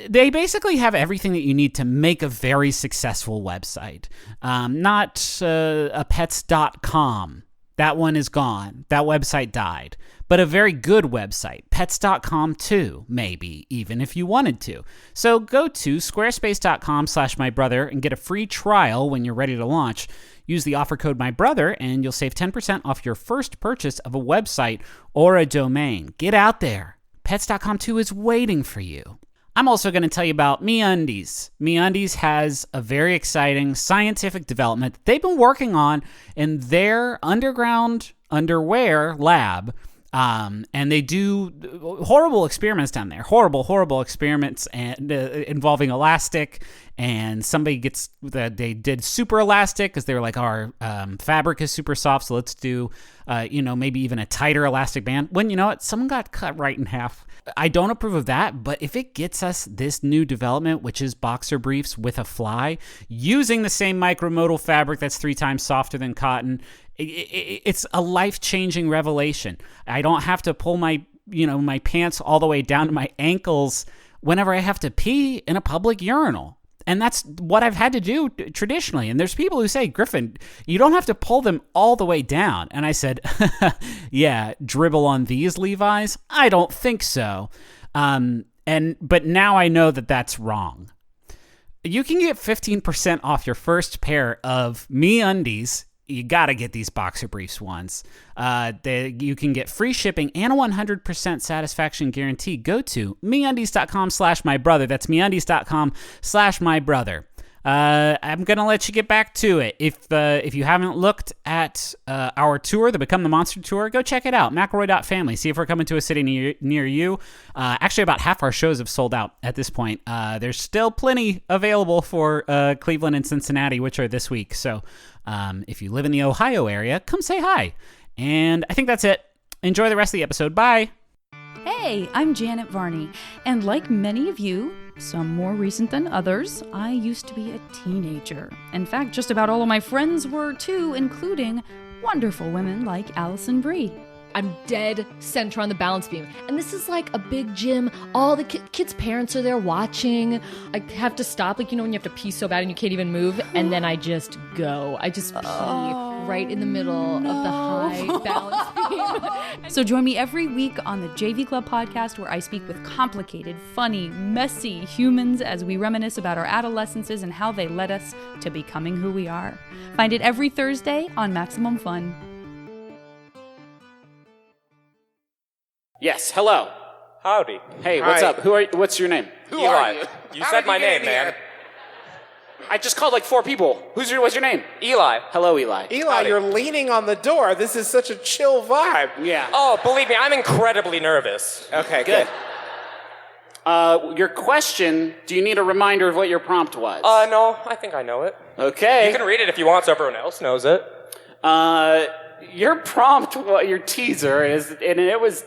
they basically have everything that you need to make a very successful website. Not a pets.com. That one is gone. That website died. But a very good website. Pets.com too, maybe, even if you wanted to. So go to squarespace.com/mybrother and get a free trial when you're ready to launch. Use the offer code MyBrother and you'll save 10% off your first purchase of a website or a domain. Get out there. Pets.com too is waiting for you. I'm also going to tell you about MeUndies. MeUndies has a very exciting scientific development that they've been working on in their underground underwear lab. And they do horrible experiments down there. Horrible experiments and involving elastic. And somebody they did super elastic because they were like, our fabric is super soft, so let's do, maybe even a tighter elastic band. When you know what, someone got cut right in half. I don't approve of that, but if it gets us this new development, which is boxer briefs with a fly, using the same micromodal fabric that's 3 times softer than cotton, it's a life-changing revelation. I don't have to pull my pants all the way down to my ankles whenever I have to pee in a public urinal. And that's what I've had to do traditionally. And there's people who say, Griffin, you don't have to pull them all the way down. And I said, yeah, dribble on these Levi's? I don't think so. But now I know that that's wrong. You can get 15% off your first pair of MeUndies. You got to get these boxer briefs ones. You can get free shipping and a 100% satisfaction guarantee. Go to MeUndies.com/mybrother. That's MeUndies.com/mybrother. I'm gonna let you get back to it. If you haven't looked at our tour, the Become the Monster tour, go check it out. McElroy.family. See if we're coming to a city near you. Actually, about half our shows have sold out at this point. There's still plenty available for Cleveland and Cincinnati, which are this week. So if you live in the Ohio area, come say hi. And I think that's it. Enjoy the rest of the episode. Bye. Hey, I'm Janet Varney, and like many of you, some more recent than others, I used to be a teenager. In fact, just about all of my friends were too, including wonderful women like Allison Brie. I'm dead center on the balance beam. And this is like a big gym. All the kids' parents are there watching. I have to stop, like, when you have to pee so bad and you can't even move. And then I just go. I just pee right in the middle of the high balance beam. So join me every week on the JV Club podcast, where I speak with complicated, funny, messy humans as we reminisce about our adolescences and how they led us to becoming who we are. Find it every Thursday on Maximum Fun. Yes, hello. Howdy. Hey, what's Hi. up? What's your name? Who Eli. are you? You How said did my get name, in man. here? I just called like 4 people. What's your name? Eli. Hello, Eli. Eli, Howdy. you're leaning on the door. This is such a chill vibe. Yeah. Oh, believe me, I'm incredibly nervous. Okay, Good. Your question, do you need a reminder of what your prompt was? No, I think I know it. Okay. You can read it if you want so everyone else knows it. Your prompt, your teaser is, and it was,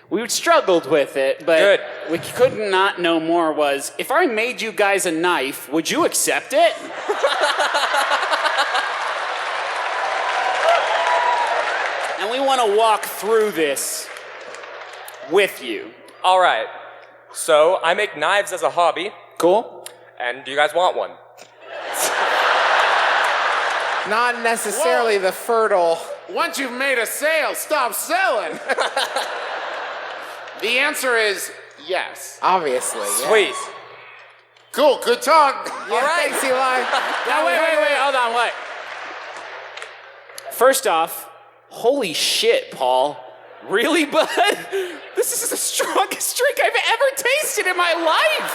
we struggled with it, but Good. we could not know more, was, if I made you guys a knife, would you accept it? And we want to walk through this with you. All right. So, I make knives as a hobby, Cool? and do you guys want one? Not necessarily the fertile. Once you've made a sale, stop selling. The answer is yes. Obviously. Yeah. Sweet. Cool, good talk. Yeah, thanks, Eli. Now, wait, hold on, wait. First off, holy shit, Paul. Really, bud? This is the strongest drink I've ever tasted in my life.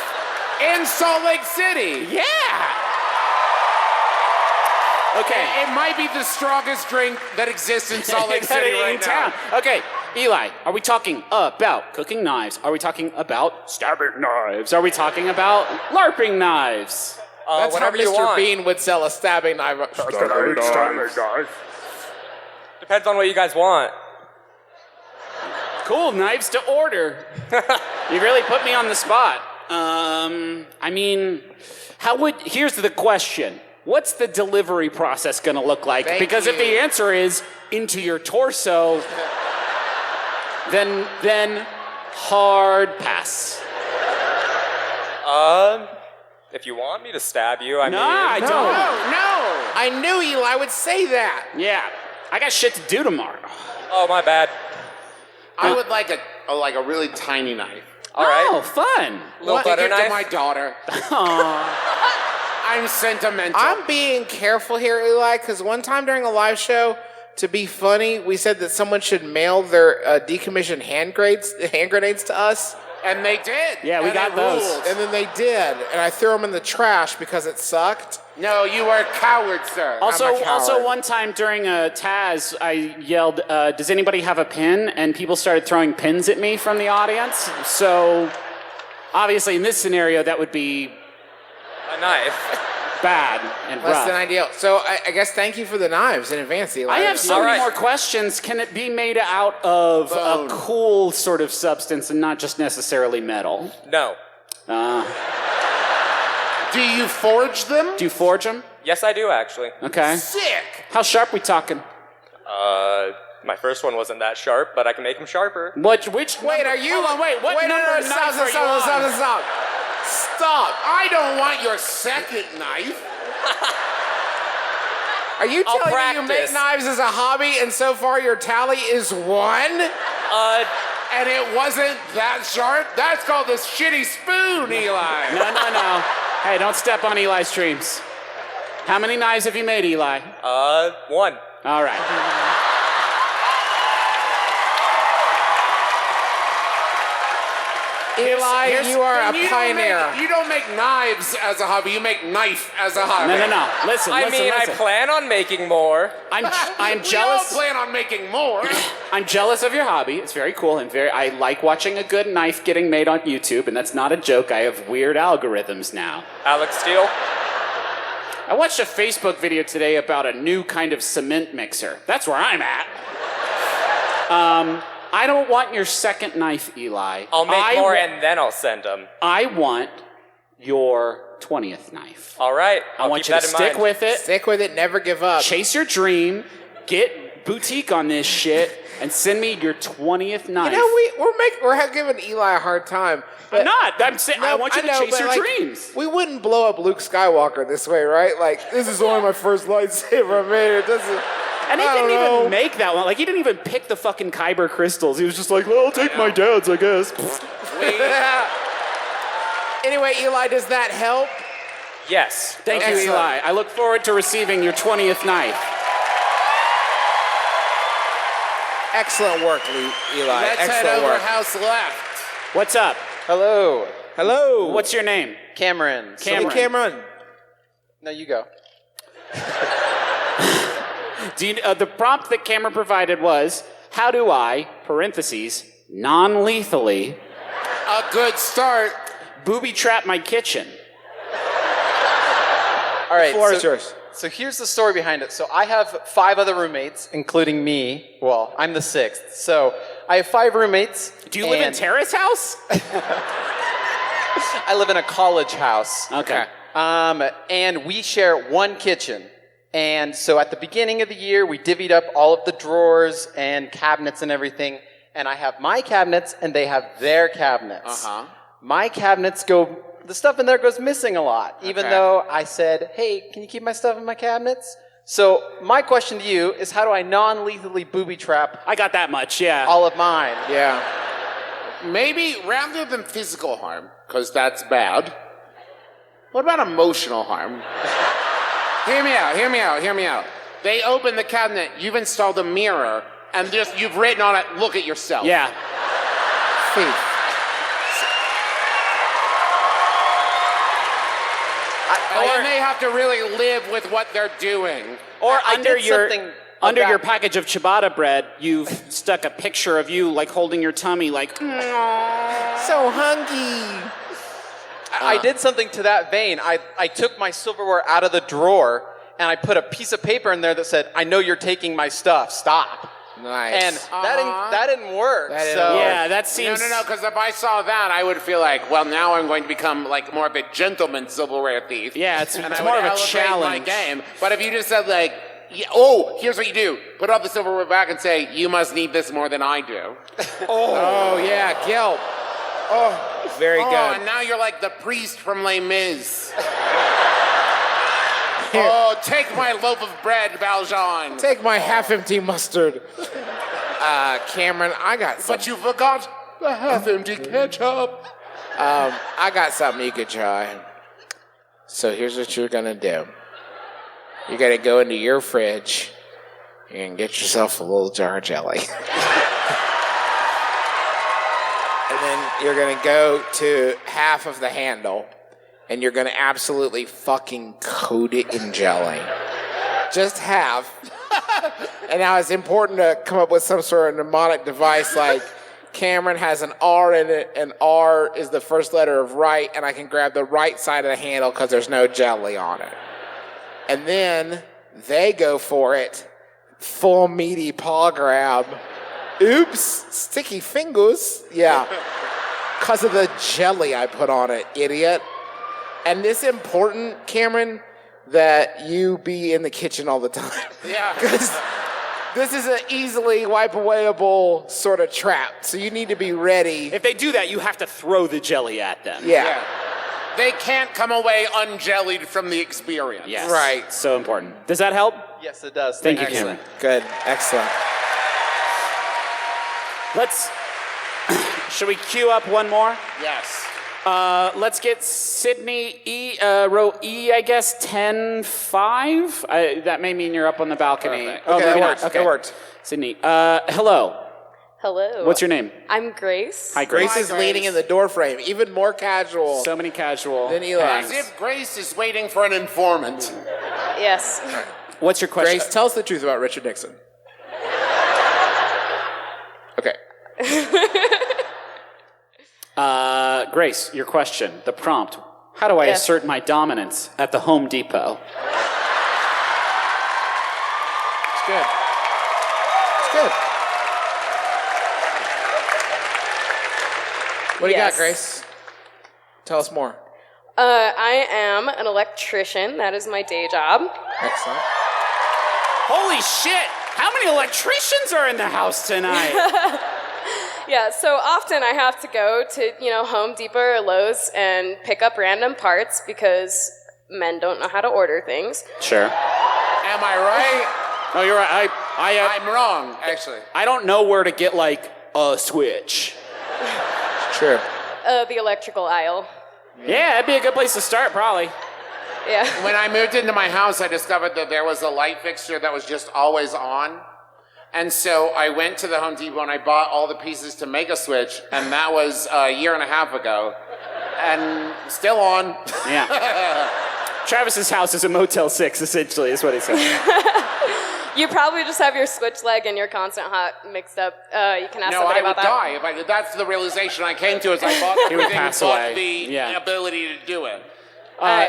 In Salt Lake City. Yeah. Okay. It might be the strongest drink that exists in Salt Lake City right now. Okay, Eli, are we talking about cooking knives? Are we talking about stabbing knives? Are we talking about LARPing knives? That's how whatever you Mr. want. Bean would sell a stabbing knife. Depends on what you guys want. Cool, knives to order. You really put me on the spot. I mean, here's the question. What's the delivery process gonna look like? Thank Because if you. the answer is into your torso, then hard pass. If you want me to stab you, I No, mean... I don't. No. I knew Eli would say that. Yeah, I got shit to do tomorrow. Oh, my bad. I would like a really tiny knife. All right. Oh, fun. Little To butter give to knife. my daughter. I'm sentimental. I'm being careful here, Eli, because one time during a live show, to be funny, we said that someone should mail their decommissioned hand grenades to us. And they did. Yeah, we And got it those. ruled. And then they did, and I threw them in the trash because it sucked. No, you are a coward, sir. Also, I'm a coward. one time during a Taz, I yelled, does anybody have a pin? And people started throwing pins at me from the audience. So, obviously, in this scenario, that would be A knife. bad and Less rough. than ideal. So I guess thank you for the knives in advance, Eli. I have so All many right. more questions. Can it be made out of Bone. a cool sort of substance and not just necessarily metal? No. Do you forge them? Do you forge them? Yes, I do, actually. Okay. Sick. How sharp we talking? My first one wasn't that sharp, but I can make them sharper. Which Wait, number- are you? Hold on, wait, what wait, number no, of stop, knives are stop, you stop, on? stop, stop. Stop. I don't want your second knife. Are you I'll telling me you make practice. knives as a hobby and so far your tally is 1? And it wasn't that sharp? That's called the shitty spoon, Eli. No. Hey, don't step on Eli's dreams. How many knives have you made, Eli? 1. All right. Eli, you are a pioneer. You don't make knives as a hobby. You make knife as a hobby. No. Listen, I listen. I plan on making more. I'm We jealous. all plan on making more. I'm jealous of your hobby. It's very cool and I like watching a good knife getting made on YouTube, and that's not a joke. I have weird algorithms now. Alex Steele. I watched a Facebook video today about a new kind of cement mixer. That's where I'm at. I don't want your second knife, Eli. I'll make more and then I'll send them. I want your 20th knife. All right. I want you to stick with it. Stick with it, never give up. Chase your dream. Get boutique on this shit. And send me your 20th knife. You know, we're giving Eli a hard time. I'm not. I'm saying I want you to chase your dreams. We wouldn't blow up Luke Skywalker this way, right? Like, this is only my first lightsaber I made. It doesn't. And he didn't even make that one. Like, he didn't even pick the fucking Kyber crystals. He was just like, well, I'll take my dad's, I guess. Anyway, Eli, does that help? Yes. Thank you, Eli. I look forward to receiving your 20th knife. Excellent work, Eli. Let's Excellent head over work. house left. What's up? Hello. Hello. What's your name? Cameron. Cameron. Hey, Cameron. No, you go. The prompt that Cameron provided was, how do I, parentheses, non-lethally, A good start. booby trap my kitchen? All right. Floor is yours. So here's the story behind it. So I have 5 other roommates, including me. Well, I'm the 6th. So I have 5 roommates. Do you live in Terrace House? I live in a college house. Okay. And we share one kitchen. And so at the beginning of the year, we divvied up all of the drawers and cabinets and everything. And I have my cabinets, and they have their cabinets. Uh-huh. My cabinets the stuff in there goes missing a lot, even though I said, hey, can you keep my stuff in my cabinets? So my question to you is, how do I non-lethally booby trap I got that much, yeah. all of mine? Yeah. Maybe rather than physical harm, because that's bad, what about emotional harm? Hear me out. They open the cabinet, you've installed a mirror, and you've written on it, look at yourself. Yeah. Faith. And then they have to really live with what they're doing. Or I under did your something under about- your package of ciabatta bread, you've stuck a picture of you like holding your tummy like So hungry. I did something to that vein. I took my silverware out of the drawer, and I put a piece of paper in there that said, I know you're taking my stuff. Stop. Nice. And that didn't work. That didn't so work. Yeah, that seems No, because if I saw that, I would feel like, well, now I'm going to become like more of a gentleman silverware thief. Yeah, it's and more I of would a elevate challenge. my game. But if you just said like, here's what you do: put all the silverware back and say, you must need this more than I do. Oh, yeah, guilt. Oh, very Oh, good. and now you're like the priest from Les Mis. Oh, take my loaf of bread, Valjean. Take my half-empty mustard. Cameron, I got something. But you forgot the half-empty ketchup. I got something you could try. So here's what you're gonna do. You're gonna go into your fridge. You're gonna get yourself a little jar of jelly. And then you're gonna go to half of the handle, and you're gonna absolutely fucking coat it in jelly. Just half. And now it's important to come up with some sort of mnemonic device like Cameron has an R in it, and R is the first letter of right, and I can grab the right side of the handle because there's no jelly on it. And then they go for it, full meaty paw grab. Oops, sticky fingers. Yeah, because of the jelly I put on it, idiot. And it's important, Cameron, that you be in the kitchen all the time. Yeah. Because this is an easily wipe-awayable sort of trap, so you need to be ready. If they do that, you have to throw the jelly at them. Yeah. They can't come away unjellied from the experience. Yes. Right. So important. Does that help? yes, it does. Thank you, Excellent. Cameron. Good. Excellent. Should we queue up one more? Yes. Let's get Sydney row E, I guess, 10-5. That may mean you're up on the balcony. Perfect. Oh, Okay, maybe that not. works. Okay. That works. Sydney, hello. Hello. What's your name? I'm Grace. Hi, Grace. Grace is leaning in the doorframe, even more casual So many casual. than Eli. hangs. As if Grace is waiting for an informant. Yes. What's your question? Grace, tell us the truth about Richard Nixon. Okay. Grace, your question. The prompt. How do I Yes. assert my dominance at the Home Depot? It's good. It's good. What do you got, Yes. Grace? Tell us more. I am an electrician. That is my day job. Excellent. Holy shit! How many electricians are in the house tonight? Yeah, so often I have to go to, Home Depot or Lowe's and pick up random parts because men don't know how to order things. Sure. Am I right? No, you're right. I'm wrong, actually. I don't know where to get, like, a switch. True. The electrical aisle. Yeah, that'd be a good place to start, probably. Yeah. When I moved into my house, I discovered that there was a light fixture that was just always on. And so I went to the Home Depot and I bought all the pieces to make a switch, and that was a year and a half ago. And still on. Yeah. Travis's house is a Motel 6, essentially, is what he said. You probably just have your switch leg and your constant hot mixed up. You can ask No, somebody I would about that. die if I did. That's the realization I came to as I bought He would everything pass but away. the Yeah. ability to do it.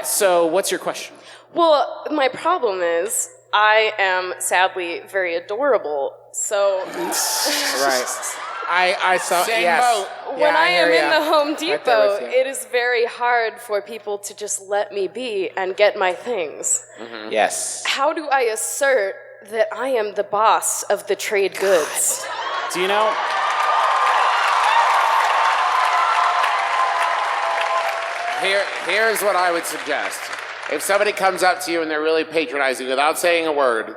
So, what's your question? Well, my problem is I am sadly very adorable. So Right. I saw. Same yes. boat. Yeah, when I am hear in ya. the Home Right there Depot, with you. it is very hard for people to just let me be and get my things. Yes. How do I assert that I am the boss of the trade goods? Do you know? Here's what I would suggest. If somebody comes up to you and they're really patronizing without saying a word,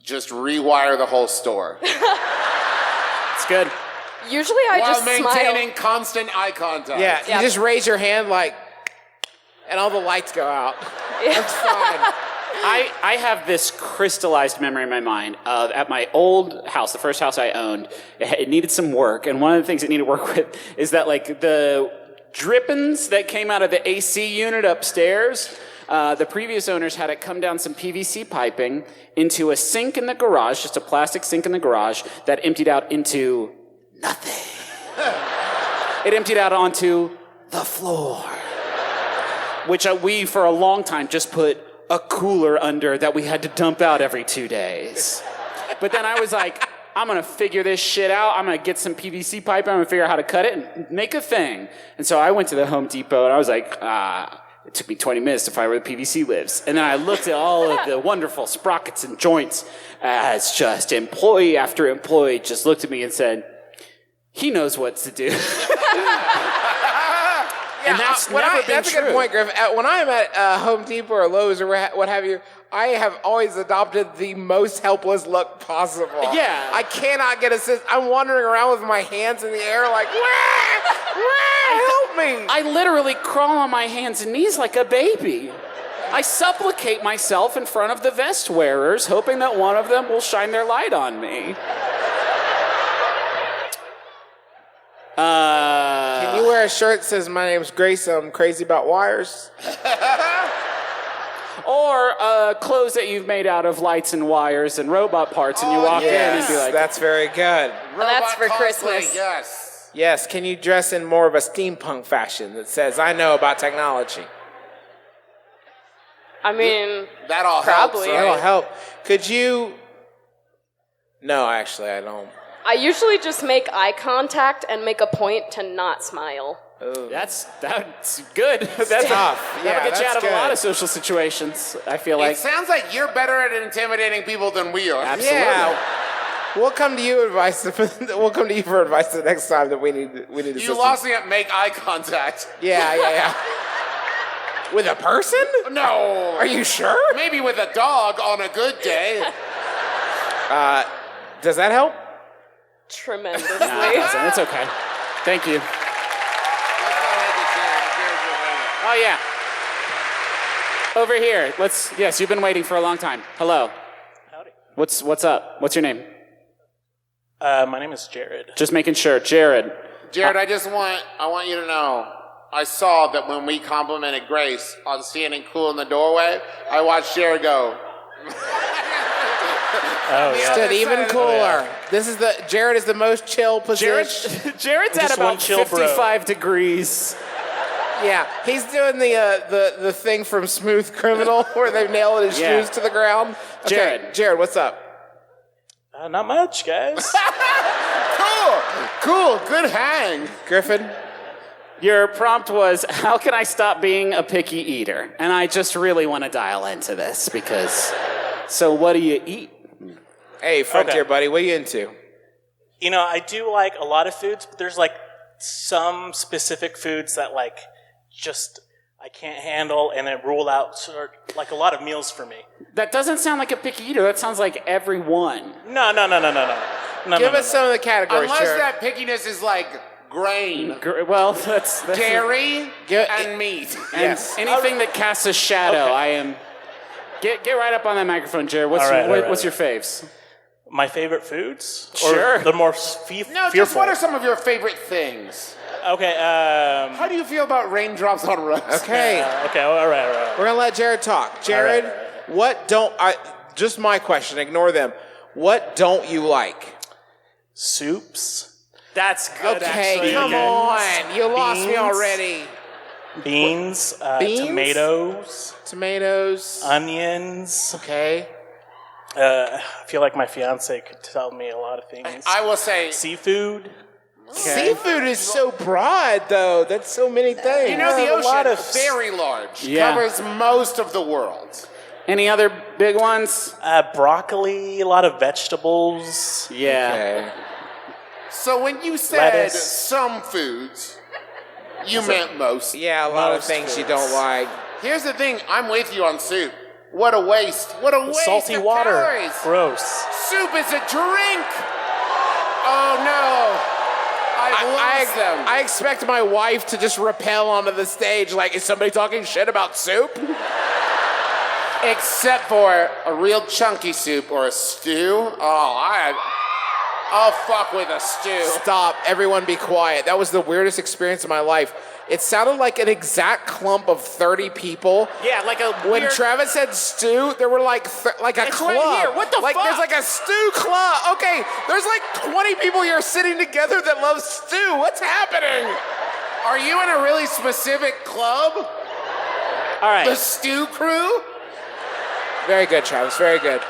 just rewire the whole store. It's good. Usually I While just maintaining smile. constant eye contact. Yeah, Yeah. you just raise your hand like, and all the lights go out. That's fine. I have this crystallized memory in my mind of at my old house, the first house I owned, it needed some work, and one of the things it needed work with is that like the drippings that came out of the AC unit upstairs, the previous owners had it come down some PVC piping into a sink in the garage, just a plastic sink in the garage that emptied out into nothing. It emptied out onto the floor, which we for a long time just put a cooler under that we had to dump out every 2 days. But then I was like, I'm gonna figure this shit out. I'm gonna get some PVC pipe. I'm gonna figure out how to cut it and make a thing. And so I went to the Home Depot and I was like, it took me 20 minutes to find where the PVC lives. And then I looked at all of the wonderful sprockets and joints as just employee after employee just looked at me and said, he knows what to do. And that's never been That's true. a good point, Griff. When I'm at Home Depot or Lowe's or what have you, I have always adopted the most helpless look possible. Yeah. I cannot get assist. I'm wandering around with my hands in the air like, help me. I literally crawl on my hands and knees like a baby. I supplicate myself in front of the vest wearers, hoping that one of them will shine their light on me. Can you wear a shirt that says, my name's Grace, I'm crazy about wires? Or clothes that you've made out of lights and wires and robot parts, and you walk in and be like, that's very good. That's for Robot cosplay, Christmas. Yes. Yes, can you dress in more of a steampunk fashion that says, I know about technology? I mean, That all Probably. helps, That'll right? help. Could you... No, actually, I don't. I usually just make eye contact and make a point to not smile. that's good. That's tough. That'll Yeah, get you that's out of a lot good. of social situations, I feel It like. sounds like you're better at intimidating people than we are. Absolutely. Yeah. We'll come to you advice. We'll come to you for advice the next time that we need assistance. You lost me at make eye contact. Yeah. With a person? No. Are you sure? Maybe with a dog on a good day. Does that help? Tremendously. Nah, it doesn't. It's okay. Thank you. Oh, yeah. Over here. Yes, you've been waiting for a long time. Hello. Howdy. What's up? What's your name? My name is Jared. Just making sure. Jared. Jared, I want you to know, I saw that when we complimented Grace on standing cool in the doorway, I watched Jared go. Stood even cooler. Jared is the most chill position. Jared's at about 55 degrees. Yeah, he's doing the thing from Smooth Criminal where they nailed his shoes to the ground. Okay, Jared, what's up? Not much, guys. Cool, good hang. Griffin? Your prompt was, how can I stop being a picky eater? And I just really want to dial into this because, so what do you eat? Hey, Frontier buddy, what are you into? You know, I do like a lot of foods, but there's like some specific foods that like just I can't handle and then rule out sort of, like a lot of meals for me. That doesn't sound like a picky eater. That sounds like everyone. No. Give us some of the categories, Unless Jared. that pickiness is like grain, Well, that's dairy, and meat. and anything that casts a shadow. Okay. I am. Get right up on that microphone, Jared. What's All right. what's your faves? My favorite foods? Sure. Or the more No, fearful? just what are some of your favorite things? Okay, How do you feel about raindrops on roast? Okay, okay, all right. we're gonna let Jared talk. Jared, what don't just my question, ignore them. What don't you like? Soups, That's good. Okay, actually. come on. You lost me Beans. already. beans, Beans? tomatoes, onions. Okay. I feel like my fiance could tell me a lot of things. I will say, Seafood. Seafood is so broad, though. That's so many things. you know, the a lot ocean of- is very large, Yeah. covers most of the world. Any other big ones? Broccoli, a lot of vegetables. Yeah. Okay. So when you said Lettuce. some foods, you meant most. Yeah, a lot of Most things you foods. don't like. Here's the thing, I'm with you on soup. What a waste. What a waste Salty of water. calories. Gross. Soup is a drink. Oh no. I've lost them. I expect my wife to just rappel onto the stage like, is somebody talking shit about soup? Except for a real chunky soup or a stew. I'll fuck with a stew. Stop. Everyone be quiet. That was the weirdest experience of my life. It sounded like an exact clump of 30 people. Yeah, like a When weird... Travis said stew, there were like a It's club. right here. What the like, fuck? There's like a stew club. Okay, there's like 20 people here sitting together that love stew. What's happening? Are you in a really specific club? All right. The stew crew? Very good, Travis. Very good.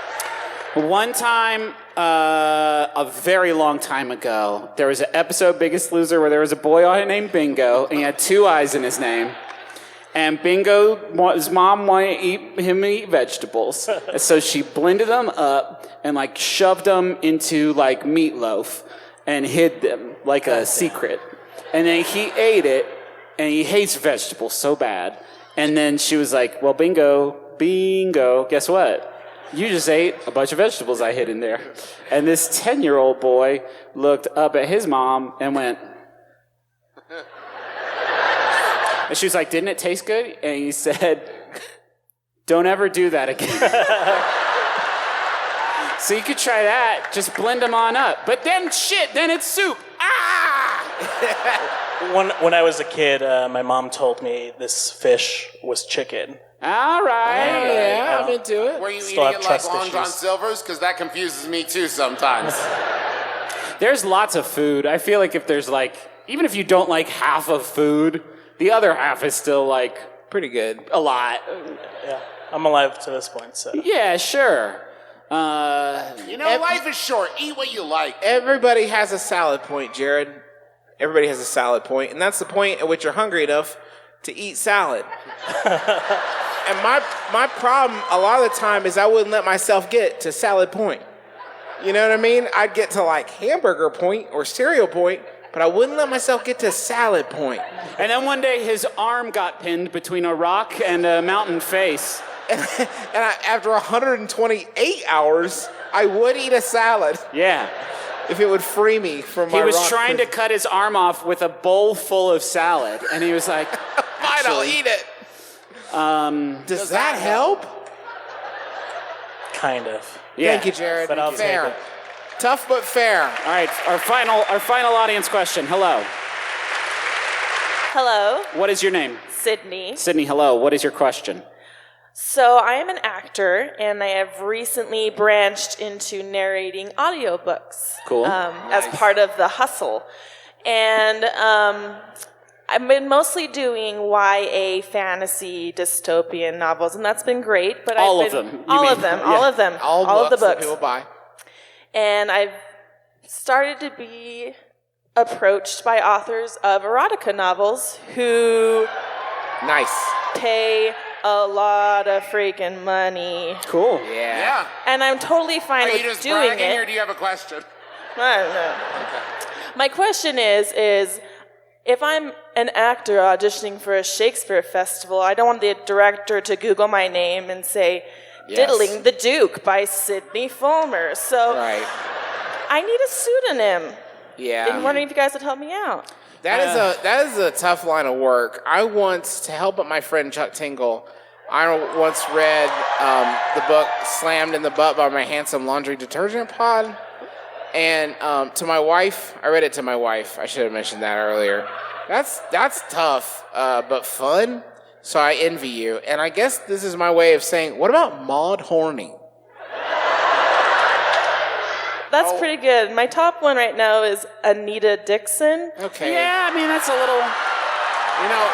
One time, a very long time ago, there was an episode Biggest Loser where there was a boy on it named Bingo, and he had two eyes in his name. And his mom wanted him to eat vegetables. And so she blended them up and like shoved them into like meatloaf and hid them like a secret. And then he ate it, and he hates vegetables so bad. And then she was like, well, Bingo, guess what? You just ate a bunch of vegetables I hid in there. And this 10-year-old boy looked up at his mom and went... And she was like, didn't it taste good? And he said, don't ever do that again. So you could try that, just blend them on up. But then it's soup. When I was a kid, my mom told me this fish was chicken. All right. Yeah, I'm into it. Were you Still eating have it like trust Long John issues. Silver's? Because that confuses me too sometimes. There's lots of food. I feel like if there's like, even if you don't like half of food, the other half is still like Pretty good. a lot. Yeah, I'm alive to this point, so. Yeah, sure. You know, life is short. Eat what you like. Everybody has a salad point, Jared. Everybody has a salad point, and that's the point at which you're hungry enough to eat salad. And my problem a lot of the time is I wouldn't let myself get to salad point. You know what I mean? I'd get to like hamburger point or cereal point, but I wouldn't let myself get to salad point. And then one day his arm got pinned between a rock and a mountain face. And after 128 hours, I would eat a salad Yeah. if it would free me from my He was rock trying to prison. cut his arm off with a bowl full of salad, and he was like, Fine, I'll eat it. Does that help? Kind of. yeah. Thank you, Jared. But I'll Fair. take it. Tough but fair. All right, our final audience question. Hello. Hello, What is your name? Sydney. Sydney, hello. What is your question? So I am an actor, and I have recently branched into narrating audiobooks. Cool. As part of the hustle. And I've been mostly doing YA fantasy dystopian novels, and that's been great. But All I've of been, them, you all mean. of them, Yeah. all of them, all of the that books. people buy. And I've started to be approached by authors of erotica novels who Nice. pay a lot of freaking money. Cool. Yeah. And I'm totally fine Are with you just doing bragging, it. or do you have a question? I don't know. My question is if I'm an actor auditioning for a Shakespeare festival, I don't want the director to Google my name and say, Diddling the Duke by Sidney Fulmer. So Right. I need a pseudonym. Yeah. I'm wondering if you guys would help me out. That is a tough line of work. I once, to help out my friend Chuck Tingle, I once read the book Slammed in the Butt by My Handsome Laundry Detergent Pod. And to my wife, I read it to my wife. I should have mentioned that earlier. That's tough, but fun. So I envy you. And I guess this is my way of saying, what about Maud Horney? That's pretty good. My top one right now is Anita Dixon. Okay. Yeah, I mean, that's a little... You know,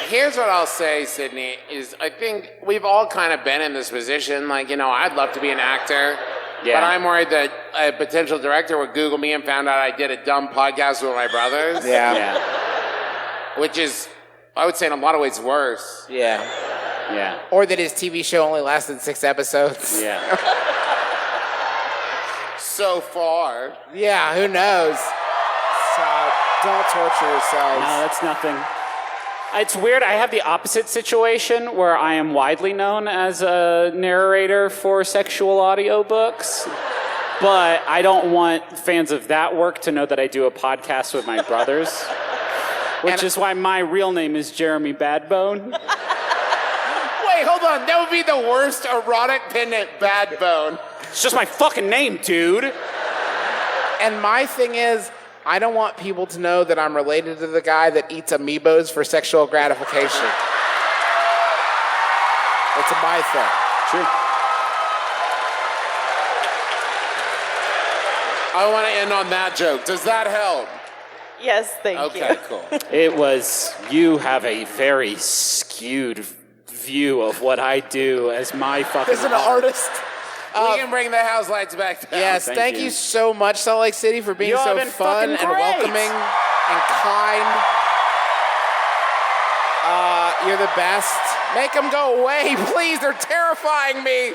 Here's what I'll say, Sydney, is I think we've all kind of been in this position. Like, I'd love to be an actor, but I'm worried that a potential director would Google me and found out I did a dumb podcast with my brothers. Yeah. Which is, I would say, in a lot of ways worse. Yeah. Yeah. Or that his TV show only lasted 6 episodes. Yeah. So far. Yeah, who knows? So don't torture yourselves. No, that's nothing. It's weird. I have the opposite situation where I am widely known as a narrator for sexual audiobooks. But I don't want fans of that work to know that I do a podcast with my brothers. Which is why my real name is Jeremy Badbone. Wait, hold on. That would be the worst erotic pendant, Bad Bone. It's just my fucking name, dude. And my thing is, I don't want people to know that I'm related to the guy that eats amoebas for sexual gratification. It's a my thing. True. I want to end on that joke. Does that help? Yes, thank you. Okay, cool. You have a very skewed view of what I do as my fucking As an artist. We can bring the house lights back down. Yes, thank you so much, Salt Lake City, for being You have so been fun fucking and great. welcoming and kind. You're the best. Make them go away, please. They're terrifying me.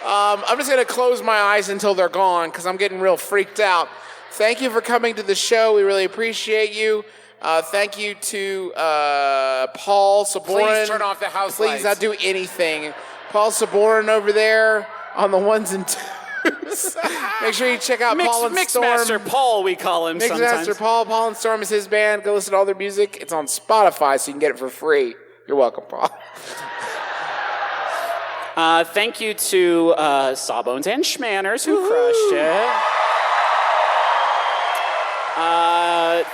I'm just going to close my eyes until they're gone because I'm getting real freaked out. Thank you for coming to the show. We really appreciate you. Thank you to Paul Saborin. Please turn off the house Please, lights. I'll do anything. Paul Saborin over there on the ones and twos. Make sure you check out Paul and Storm. Mixmaster Paul, we call him sometimes. Mixmaster Paul and Storm is his band. Go listen to all their music. It's on Spotify, so you can get it for free. You're welcome, Paul. Thank you to Sawbones and Schmanners who crushed it.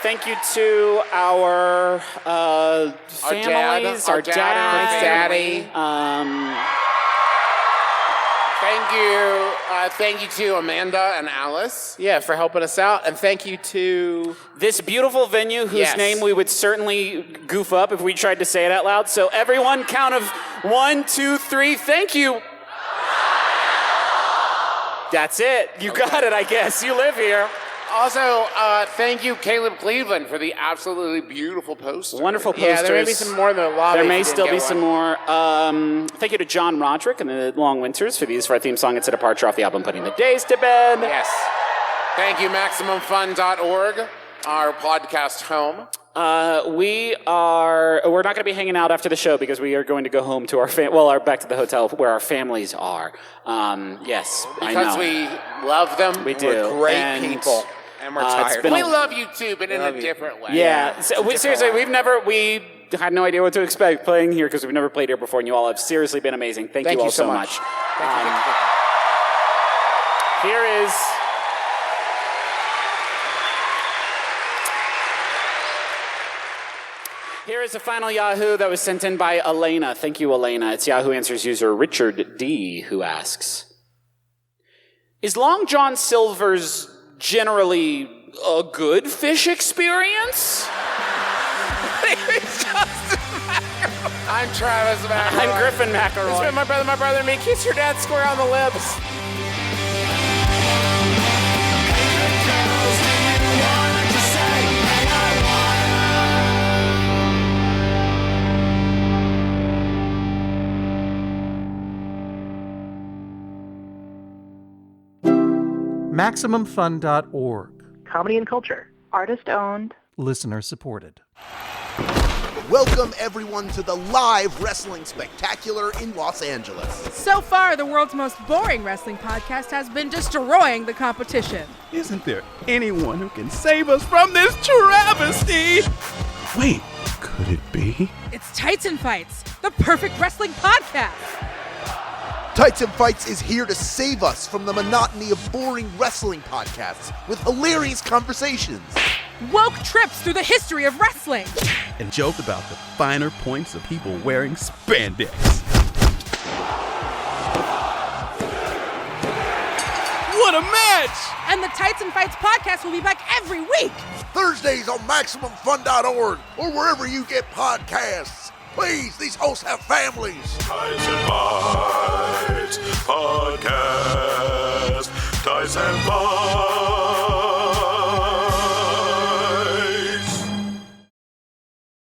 Thank you to our families, our dad, Daddy. Thank you to Amanda and Alice. Yeah, for helping us out. And thank you to this beautiful venue whose name we would certainly goof up if we tried to say it out loud. So everyone, count of 1, 2, 3, thank you. That's it. You got it, I guess. You live here. Also, thank you, Caleb Cleveland, for the absolutely beautiful poster. Wonderful posters. Yeah, there may be some more in the lobby. There may still be some more. Thank you to John Roderick and the Long Winters for the use of our theme song. It's a departure off the album Putting the Days to Bed. Yes. Thank you, MaximumFun.org, our podcast home. We're not going to be hanging out after the show because we are going to go home to our back to the hotel where our families are. Yes, I know. Because we love them. We do. We're great people. And we're tired. We love you too, but in a different way. Yeah. So seriously, had no idea what to expect playing here because we've never played here before, and you all have seriously been amazing. Thank you all so much. Here is... Here is a final Yahoo that was sent in by Elena. Thank you, Elena. It's Yahoo Answers user Richard D. who asks, is Long John Silver's generally a good fish experience? I'm Travis McElroy. I'm Griffin McElroy. It's been my brother, and me. Kiss your dad square on the lips. MaximumFun.org. Comedy and culture. Artist owned. Listener supported. Welcome, everyone, to the live wrestling spectacular in Los Angeles. So far, the world's most boring wrestling podcast has been destroying the competition. Isn't there anyone who can save us from this travesty? Wait, could it be? It's Tights and Fights, the perfect wrestling podcast. Tights and Fights is here to save us from the monotony of boring wrestling podcasts with hilarious conversations. Woke trips through the history of wrestling. And joke about the finer points of people wearing spandex. What a match! And the Tights and Fights podcast will be back every week. Thursdays on MaximumFun.org or wherever you get podcasts. Please, these hosts have families. Tights and Fights podcast. Tights and Fights.